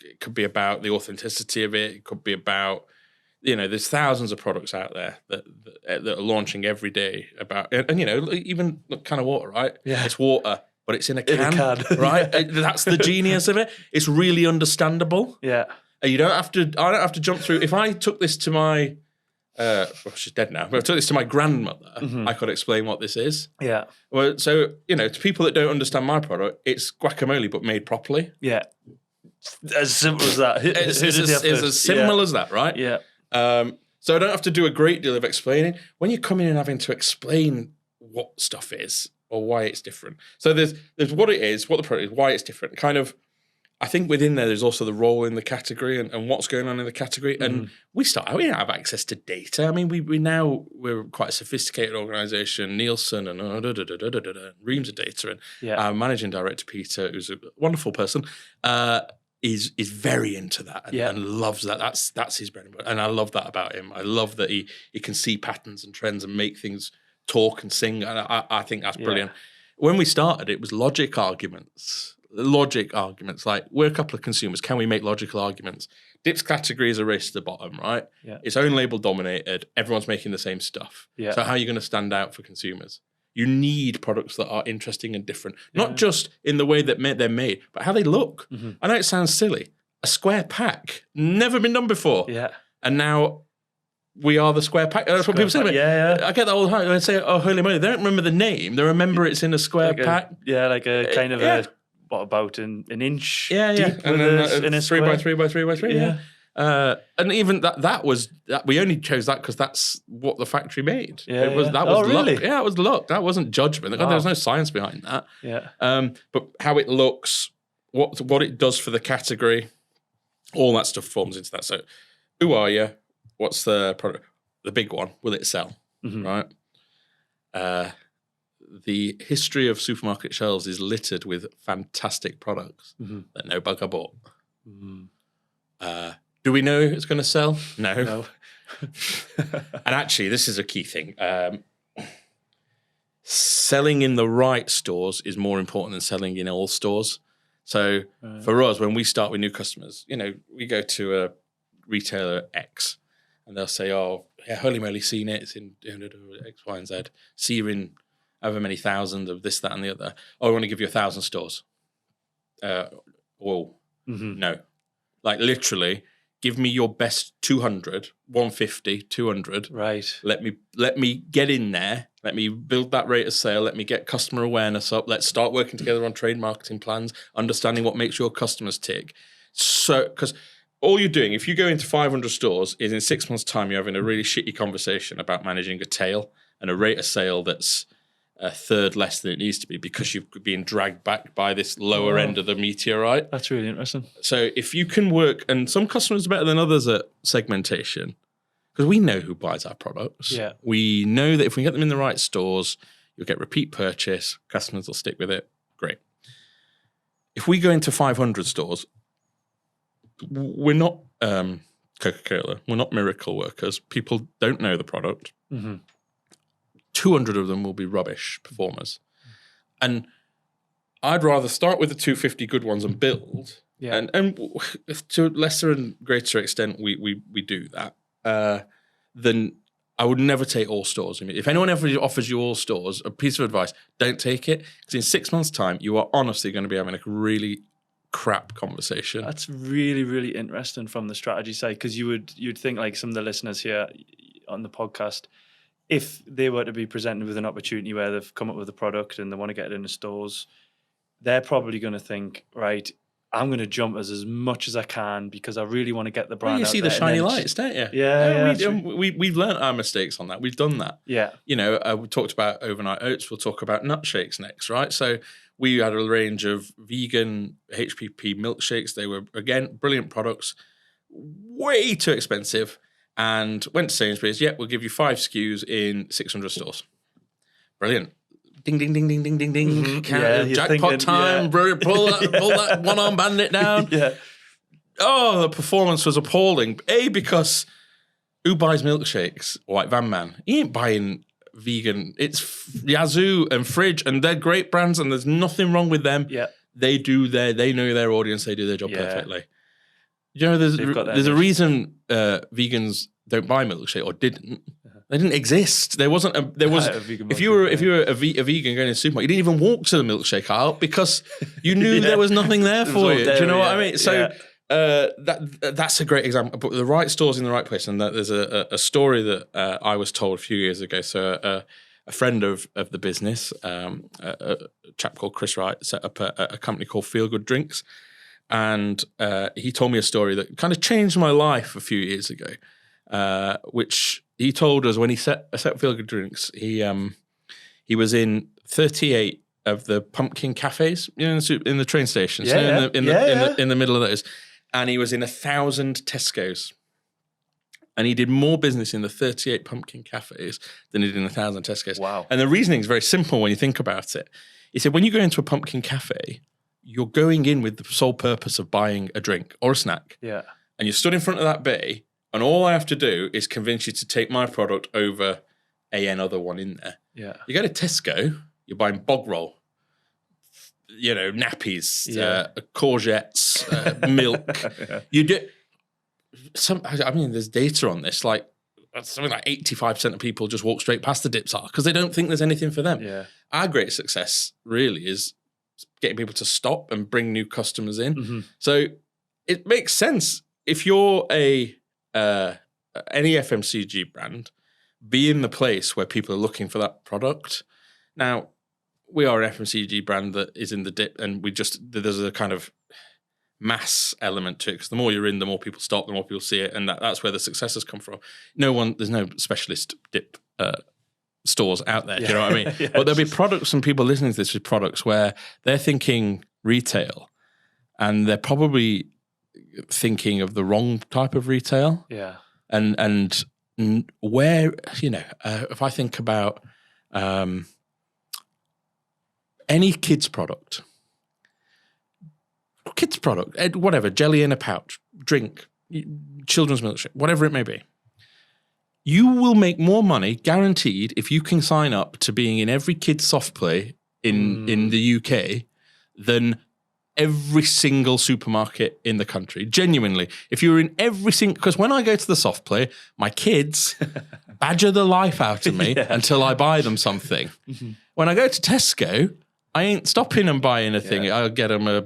It could be about the authenticity of it. It could be about, there's thousands of products out there that are launching every day about, and even kind of water, right? Yeah. It's water, but it's in a can. Right? That's the genius of it. It's really understandable. Yeah. And I don't have to jump through. If I took this to my, she's dead now, but if I took this to my grandmother, I could explain what this is. Yeah. Well, so, to people that don't understand my product, it's guacamole, but made properly. Yeah. As simple as that. It's as simple as that, right? Yeah. So I don't have to do a great deal of explaining. When you come in and having to explain what stuff is or why it's different. So there's what it is, what the product is, why it's different. Kind of, I think within there's also the role in the category and what's going on in the category. And we don't have access to data. I mean, we're quite a sophisticated organisation, Nielsen and reams of data. And our managing director, Peter, who's a wonderful person, is very into that and loves that. That's his bread and butter. And I love that about him. I love that he can see patterns and trends and make things talk and sing. And I think that's brilliant. When we started, it was logic arguments. Like, we're a couple of consumers. Can we make logical arguments? Dips category is a race to the bottom, right? Yeah. It's own label dominated. Everyone's making the same stuff. Yeah. So how are you going to stand out for consumers? You need products that are interesting and different, not just in the way that they're made, but how they look. I know it sounds silly. A square pack, never been done before. Yeah. And now we are the square pack. That's what people say to me. Yeah. I get that all the time. They say, oh, Holy Moly. They don't remember the name. They remember it's in a square pack. Like a kind of a, what, about an inch deep and then in a 3 by 3 by 3 by 3. Yeah. And even that was we only chose that because that's what the factory made. Yeah, that was luck. Really? Yeah, it was luck. That wasn't judgment. There was no science behind that. Yeah. But how it looks, what it does for the category, all that stuff forms into that. So, who are you? What's the product? The big one. Will it sell? Right. The history of supermarket shelves is littered with fantastic products that no bugger bought. Do we know it's going to sell? No. And actually, this is a key thing. Selling in the right stores is more important than selling in all stores. So for us, when we start with new customers, we go to a retailer X and they'll say, oh, yeah, Holy Moly, seen it. It's in X, Y, and Z. See you in however many thousand of this, that, and the other. Oh, I want to give you 1,000 stores. No. Like, literally, give me your best 200, 150, 200. Right. Let me get in there. Let me build that rate of sale. Let me get customer awareness up. Let's start working together on trade marketing plans, understanding what makes your customers tick. So, because all you're doing, if you go into 500 stores, is in 6 months' time, you're having a really shitty conversation about managing a tail and a rate of sale that's a third less than it needs to be because you've been dragged back by this lower end of the meteorite. That's really interesting. So if you can work, and some customers are better than others at segmentation, because we know who buys our products. Yeah. We know that if we get them in the right stores, you'll get repeat purchase, customers will stick with it. Great. If we go into 500 stores, we're not Coca-Cola. We're not miracle workers. People don't know the product. 200 of them will be rubbish performers. And I'd rather start with the 250 good ones and build. Yeah. And to a lesser and greater extent, we do that. Then I would never take all stores. I mean, if anyone ever offers you all stores, a piece of advice, don't take it. Because in 6 months' time, you are honestly going to be having a really crap conversation. That's really, really interesting from the strategy side, because you'd think like some of the listeners here on the podcast, if they were to be presented with an opportunity where they've come up with a product and they want to get it in the stores, they're probably going to think, right, I'm going to jump as much as I can because I really want to get the brand out. You see the shiny lights, don't you? Yeah. We've learned our mistakes on that. We've done that. Yeah. We talked about overnight oats. We'll talk about nut shakes next, right? So we had a range of vegan HPP milkshakes. They were, again, brilliant products, way too expensive. And went to Sainsbury's, we'll give you 5 SKUs in 600 stores. Brilliant. Ding, ding, ding, ding, ding, ding, ding. Mm-hmm. Jackpot time. Brilliant. Pull that one-arm bandit down. Yeah. Oh, the performance was appalling. Because who buys milkshakes? Like Van Man. He ain't buying vegan. It's Yazoo and Fridge, and they're great brands, and there's nothing wrong with them. Yeah. They know their audience. They do their job perfectly. There's a reason vegans don't buy milkshake or didn't. They didn't exist. There wasn't a vegan. If you were a vegan going to the supermarket, you didn't even walk to the milkshake aisle because you knew there was nothing there for you. Do you know what I mean? So that's a great example. But the right stores in the right place. And there's a story that I was told a few years ago. So a friend of the business, a chap called Chris Wright, set up a company called Feel Good Drinks. And he told me a story that kind of changed my life a few years ago, which he told us when he set Feel Good Drinks. He was in 38 of the pumpkin cafes, in the train stations, in the middle of those, and he was in 1,000 Tesco's. And he did more business in the 38 pumpkin cafes than he did in 1,000 Tesco's. Wow. And the reasoning is very simple when you think about it. He said, when you go into a pumpkin cafe, you're going in with the sole purpose of buying a drink or a snack. Yeah. And you're stood in front of that bay, and all I have to do is convince you to take my product over another one in there. Yeah. You go to Tesco, you're buying bog roll, nappies, courgettes, milk. Yeah. You do there's data on this, like something like 85% of people just walk straight past the dips aisle because they don't think there's anything for them. Yeah. Our great success really is getting people to stop and bring new customers in. Mm-hmm. So it makes sense if you're any FMCG brand, be in the place where people are looking for that product. Now, we are an FMCG brand that is in the dip, and there's a kind of mass element to it, because the more you're in, the more people stop, the more people see it, and that's where the successes come from. There's no specialist dip stores out there, do you know what I mean? Yes. But there'll be products, and people listening to this with products where they're thinking retail, and they're probably thinking of the wrong type of retail. Yeah. And where, if I think about any kids product, whatever, jelly in a pouch, drink, children's milkshake, whatever it may be, you will make more money, guaranteed, if you can sign up to being in every kid's soft play in the UK than every single supermarket in the country. Genuinely. If you're in every single... Because when I go to the soft play, my kids badger the life out of me until I buy them something. Mm-hmm. When I go to Tesco, I ain't stopping and buying a thing. I'll get them a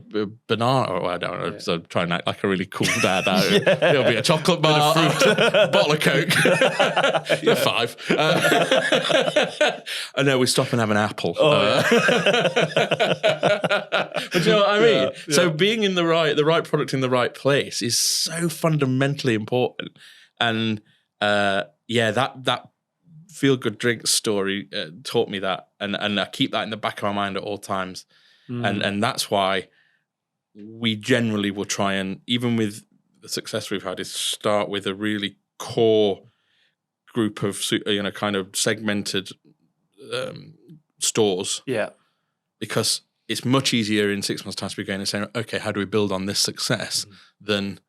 banana, or I don't know. So I'm trying to act like a really cool dad. It'll be a chocolate bar, bottle of Coke. They're 5. I know we stop and have an apple. But you know what I mean? Yeah. So being in the right product in the right place is so fundamentally important. And that feel good drink story taught me that, and I keep that in the back of my mind at all times, and that's why we generally will try and, even with the success we've had, is start with a really core group of kind of segmented stores. Yeah, because it's much easier in 6 months' time to be going and saying, okay, how do we build on this success than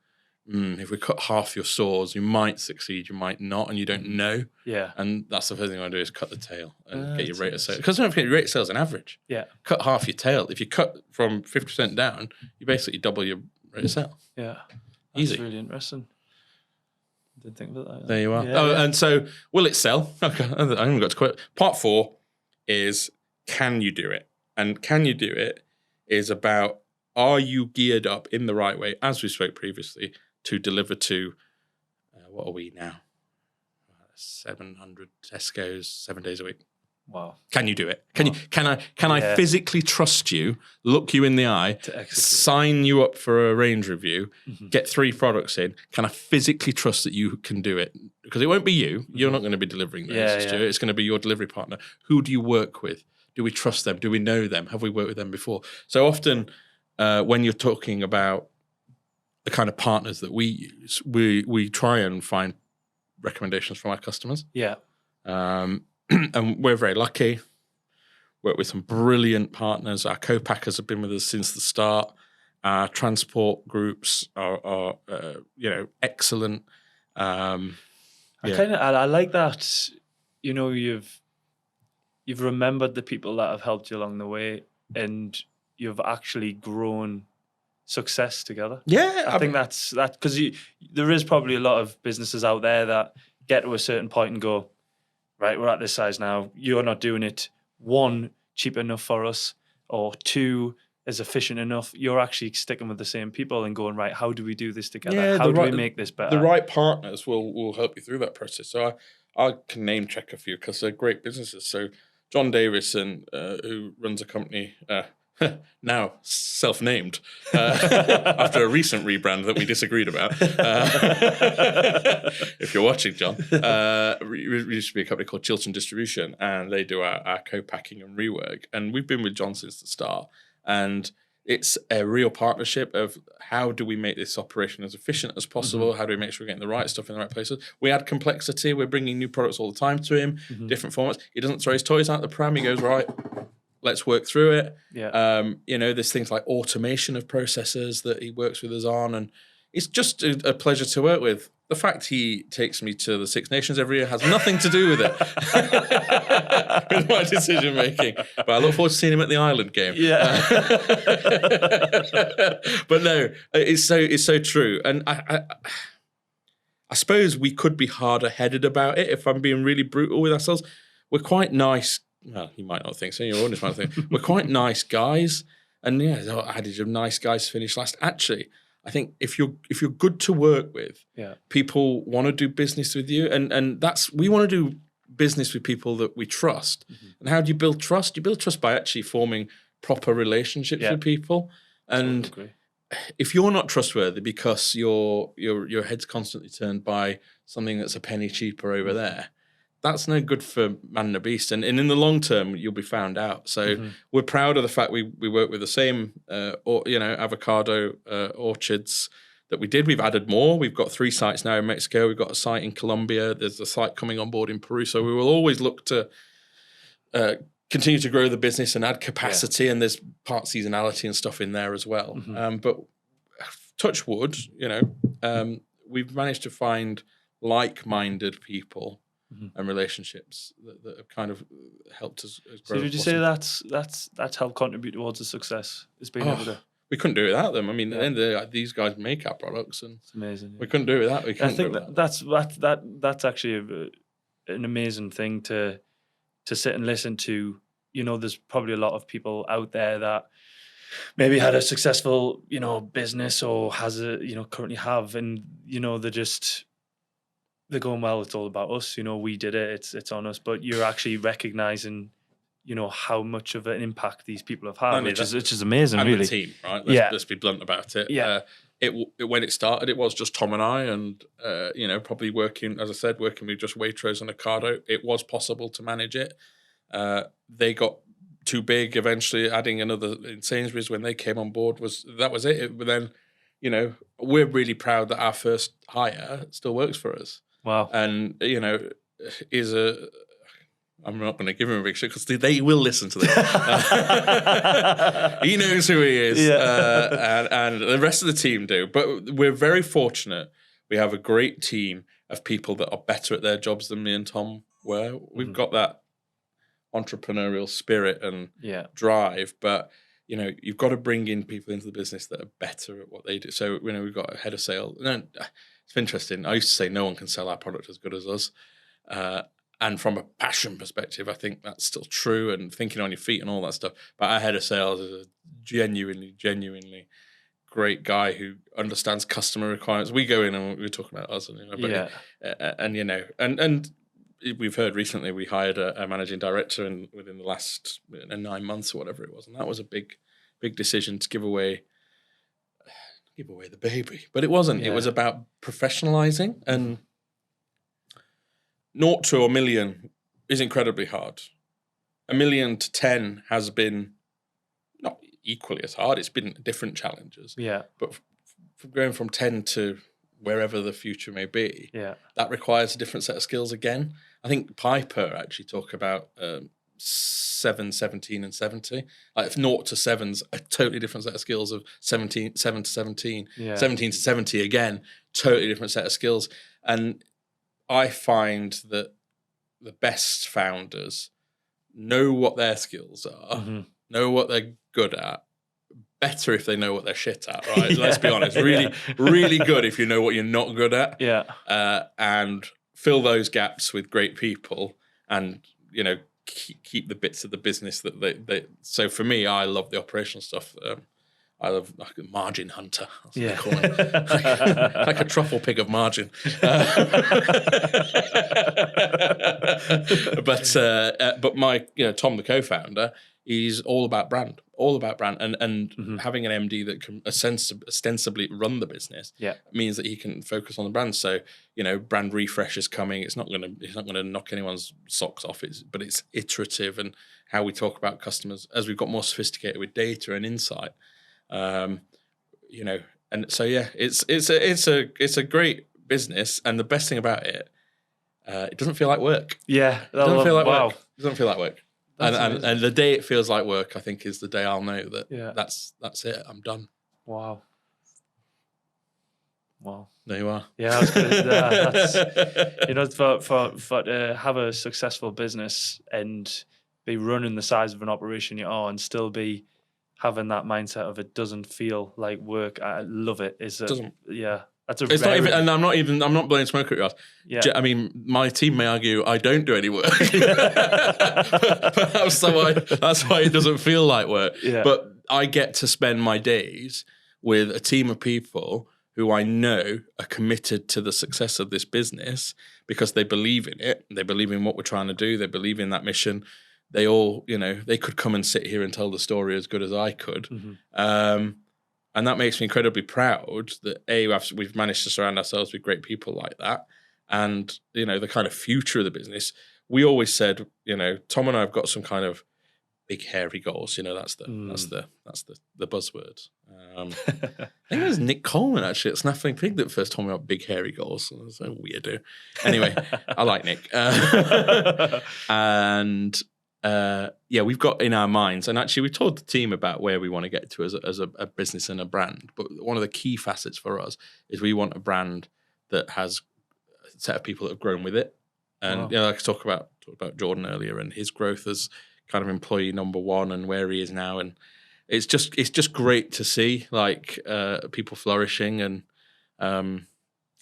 if we cut half your stores, you might succeed, you might not, and you don't know. Yeah. And that's the first thing I want to do is cut the tail and get your rate of sales. Because don't forget, your rate of sales is an average. Yeah. Cut half your tail. If you cut from 50% down, you basically double your rate of sale. Yeah. That's Easy. really interesting. I didn't think about that. There you are. Yeah, And so, will it sell? Okay, I haven't got to quote. Part 4 is, can you do it? And can you do it is about, are you geared up in the right way, as we spoke previously, to deliver to, what are we now? 700 Tesco's 7 days a week. Wow. Can you do it? Can I physically trust you, look you in the eye, sign you up for a range review, get 3 products in? Can I physically trust that you can do it? Because it won't be you. You're not going to be delivering those, Stuart. It's going to be your delivery partner. Who do you work with? Do we trust them? Do we know them? Have we worked with them before? So often when you're talking about the kind of partners that we use, we try and find recommendations from our customers. Yeah. And we're very lucky. Work with some brilliant partners. Our co-packers have been with us since the start. Our transport groups are excellent. I like that. You know, you've remembered the people that have helped you along the way, and you've actually grown success together. Yeah, I think that's because there is probably a lot of businesses out there that get to a certain point and go, right, we're at this size now. You're not doing it, 1, cheap enough for us, or 2, is efficient enough. You're actually sticking with the same people and going, right, how do we do this together? Yeah, how do we make this better? The right partners will help you through that process. So I can name check a few because they're great businesses. So John Davison, who runs a company, now self-named, after a recent rebrand that we disagreed about. If you're watching, John, we used to be a company called Chiltern Distribution, and they do our co-packing and rework. And we've been with John since the start. And it's a real partnership of how do we make this operation as efficient as possible? How do we make sure we're getting the right stuff in the right places? We add complexity. We're bringing new products all the time to him, different formats. He doesn't throw his toys out the pram. He goes, right, let's work through it. Yeah. There's things like automation of processes that he works with us on. And it's just a pleasure to work with. The fact he takes me to the Six Nations every year has nothing to do with it, with my decision making. But I look forward to seeing him at the Ireland game. Yeah. But no, it's so true. And I suppose we could be harder headed about it if I'm being really brutal with ourselves. We're quite nice. Well, you might not think so. Your audience might think we're quite nice guys. And the adage of nice guys finish last. Actually, I think if you're good to work with, people want to do business with you, and we want to do business with people that we trust. And how do you build trust? You build trust by actually forming proper relationships with people. And if you're not trustworthy because your head's constantly turned by something that's a penny cheaper over there, that's no good for man and the beast. And in the long term, you'll be found out. So we're proud of the fact we work with the same, avocado orchards that we did. We've added more. We've got 3 sites now in Mexico. We've got a site in Colombia. There's a site coming on board in Peru. So we will always look to continue to grow the business and add capacity. And there's part seasonality and stuff in there as well. But touch wood, we've managed to find like-minded people and relationships that have kind of helped us grow. So did you say that's helped contribute towards the success? It's been able to. We couldn't do it without them. I mean, at the end of the day, these guys make our products, and it's amazing. We couldn't do it without. I think that's actually an amazing thing to sit and listen to. There's probably a lot of people out there that maybe had a successful, business or has currently have, and they're going, well, it's all about us. We did it. It's on us. But you're actually recognizing how much of an impact these people have had, And which is amazing, and really. the team, right? Yeah. Let's be blunt about it. Yeah. When it started, it was just Tom and I, and probably working, as I said, working with just Waitrose and Ocado. It was possible to manage it. They got too big eventually. Adding another in Sainsbury's when they came on board was it. But then, we're really proud that our first hire still works for us. Wow. And I'm not going to give him a big shit because they will listen to this. He knows who he is, and the rest of the team do. But we're very fortunate. We have a great team of people that are better at their jobs than me and Tom were. We've got that entrepreneurial spirit and drive, but you've got to bring in people into the business that are better at what they do. So we've got a head of sales. No, it's interesting. I used to say no one can sell our product as good as us. And from a passion perspective, I think that's still true, and thinking on your feet and all that stuff. But our head of sales is a genuinely great guy who understands customer requirements. We go in and we're talking about us, and we've heard recently we hired a managing director within the last 9 months or whatever it was, and that was a big decision to give away the baby. But it wasn't. Yeah. It was about professionalizing, and 0 to 1 million is incredibly hard. 1 million to 10 has been not equally as hard. It's been different challenges. Yeah. But going from 10 to wherever the future may be, that requires a different set of skills again. I think Piper actually talk about 7, 17 and 70. Like 0 to 7's a totally different set of skills of 7 to 17. 17 to 70 again, totally different set of skills. And I find that the best founders know what their skills are, know what they're good at. Better if they know what they're shit at, right? Let's be honest. Really good if you know what you're not good at. Yeah. And fill those gaps with great people, and keep the bits of the business that they. So for me, I love the operational stuff. I love like a margin hunter. That's what they call it. like a truffle pig of margin. But my, Tom, the co-founder, he's all about brand, and having an MD that can ostensibly run the business means that he can focus on the brand. So brand refresh is coming. He's not going to knock anyone's socks off. But it's iterative, and how we talk about customers as we've got more sophisticated with data and insight. And so it's a great business, and the best thing about it, it doesn't feel like work. Yeah, it doesn't feel like work. It doesn't feel like work. And the day it feels like work, I think, is the day I'll know that that's it. I'm done. Wow. There you are. Yeah, I was that's for to have a successful business and be running the size of an operation you are, and still be having that mindset of it doesn't feel like work. I love it. That's a. It's not even, and I'm not blowing smoke at your ass. Yeah. I mean, my team may argue I don't do any work. Perhaps that's why it doesn't feel like work. Yeah. But I get to spend my days with a team of people who I know are committed to the success of this business because they believe in it. They believe in what we're trying to do. They believe in that mission. They all, they could come and sit here and tell the story as good as I could. And that makes me incredibly proud that we've managed to surround ourselves with great people like that. And, the kind of future of the business, we always said, Tom and I have got some kind of big hairy goals. That's the buzzword. I think it was Nick Coleman actually at Snaffling Pig that first told me about big hairy goals. I was so weirdo. Anyway, I like Nick. We've got in our minds, and actually we told the team about where we want to get to as a business and a brand. But one of the key facets for us is we want a brand that has a set of people that have grown with it. And like I talked about Jordan earlier and his growth as kind of employee number one and where he is now, and it's just great to see people flourishing and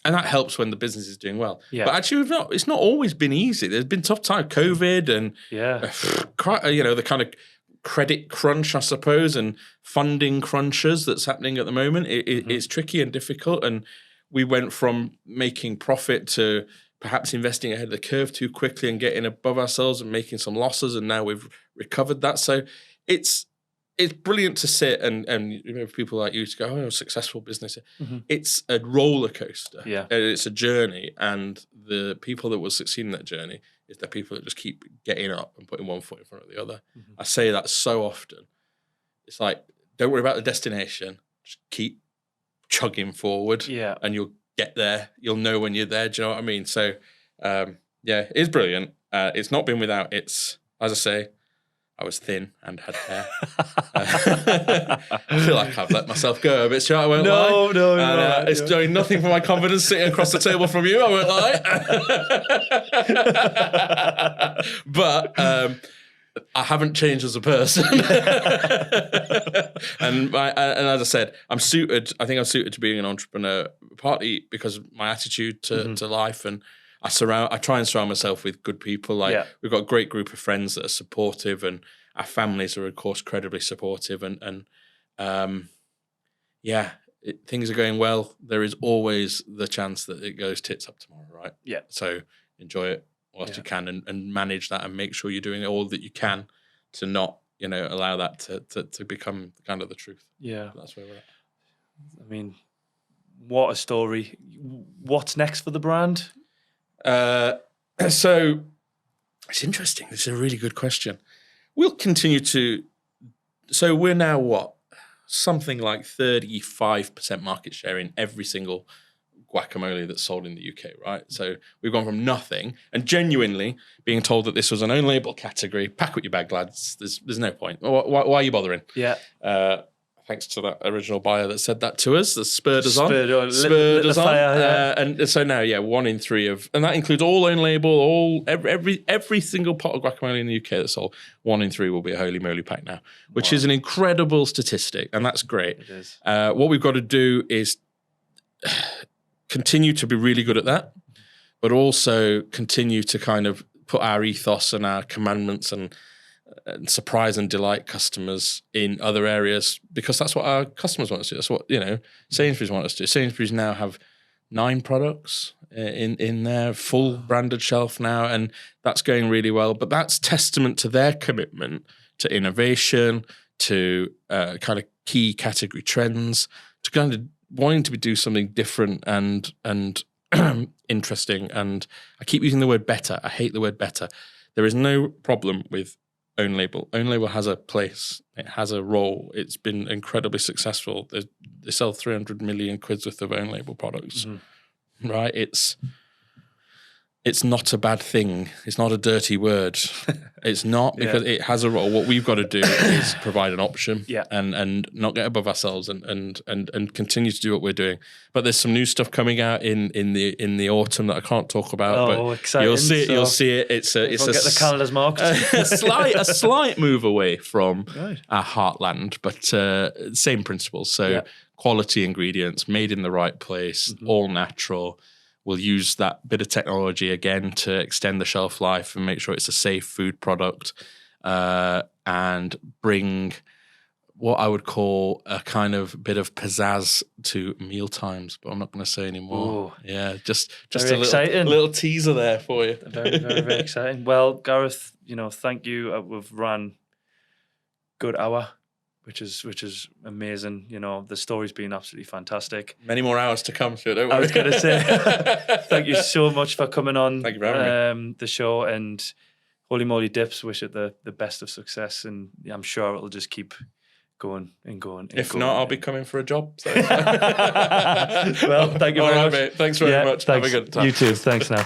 that helps when the business is doing well. Yeah. But actually, it's not always been easy. There's been tough times, COVID and the kind of credit crunch, I suppose, and funding crunches that's happening at the moment. It's tricky and difficult. And we went from making profit to perhaps investing ahead of the curve too quickly and getting above ourselves and making some losses, and now we've recovered that. So it's brilliant to sit and people like you to go, oh, successful business. Mm-hmm. It's a roller coaster. Yeah. It's a journey, and the people that will succeed in that journey is the people that just keep getting up and putting one foot in front of the other. Mm-hmm. I say that so often. It's like, don't worry about the destination. Just keep chugging forward, and you'll get there. You'll know when you're there. Do you know what I mean? So, it's brilliant. It's not been without its, as I say, I was thin and had hair. I feel like I've let myself go a bit, I won't lie. No. It's doing nothing for my confidence sitting across the table from you, I won't lie. But I haven't changed as a person. and as I said, I think I'm suited to being an entrepreneur, partly because of my attitude to life, and I try and surround myself with good people. We've got a great group of friends that are supportive, and our families are, of course, incredibly supportive. And things are going well. There is always the chance that it goes tits up tomorrow, right? Yeah. So enjoy it whilst you can, and manage that, and make sure you're doing all that you can to not, allow that to become kind of the truth. Yeah. That's where we're at. I mean, what a story. What's next for the brand? So it's interesting. This is a really good question. We'll continue so we're now something like 35% market share in every single guacamole that's sold in the UK, right? So we've gone from nothing, and genuinely being told that this was an own label category. Pack up your bag, lads. There's no point. Why are you bothering? Yeah. Thanks to that original buyer that said that to us, that spurred us on. Spurred us on. And so now, 1 in 3 and that includes all own label, every single pot of guacamole in the UK that's sold, 1 in 3 will be a Holy Moly pack now, which is an incredible statistic, and that's great. It is. What we've got to do is continue to be really good at that, but also continue to kind of put our ethos and our commandments and surprise and delight customers in other areas, because that's what our customers want us to do. That's what, Sainsbury's want us to do. Sainsbury's now have 9 products in their full branded shelf now, and that's going really well. But that's testament to their commitment to innovation, to kind of key category trends, to kind of wanting to do something different and interesting. And I keep using the word better. I hate the word better. There is no problem with own label. Own label has a place. It has a role. It's been incredibly successful. They sell 300 million quid worth of own label products, right? It's not a bad thing. It's not a dirty word. It's not, because it has a role. What we've got to do is provide an option, and not get above ourselves, and continue to do what we're doing. But there's some new stuff coming out in the autumn that I can't talk about. But exciting. You'll see it. So you'll see it. It's get the calendars marked. a slight move away from our heartland, but same principles. So quality ingredients, made in the right place, all natural. We'll use that bit of technology again to extend the shelf life and make sure it's a safe food product, and bring what I would call a kind of bit of pizzazz to meal times, but I'm not going to say anymore. Ooh. Yeah, just a little teaser there for you. Very, very, very exciting. Well, Gareth, thank you. We've ran good hour, which is amazing. The story's been absolutely fantastic. Many more hours to come, so don't worry. I was going to say, thank you so much for coming on. Thank you for having me. The show, and Holy Moly Dips, wish it the best of success, and I'm sure it'll just keep going and going. If not, I'll be coming for a job. So. Well, thank you very much. Mate. Thanks very much. Thanks. Have a good time. You too. Thanks now.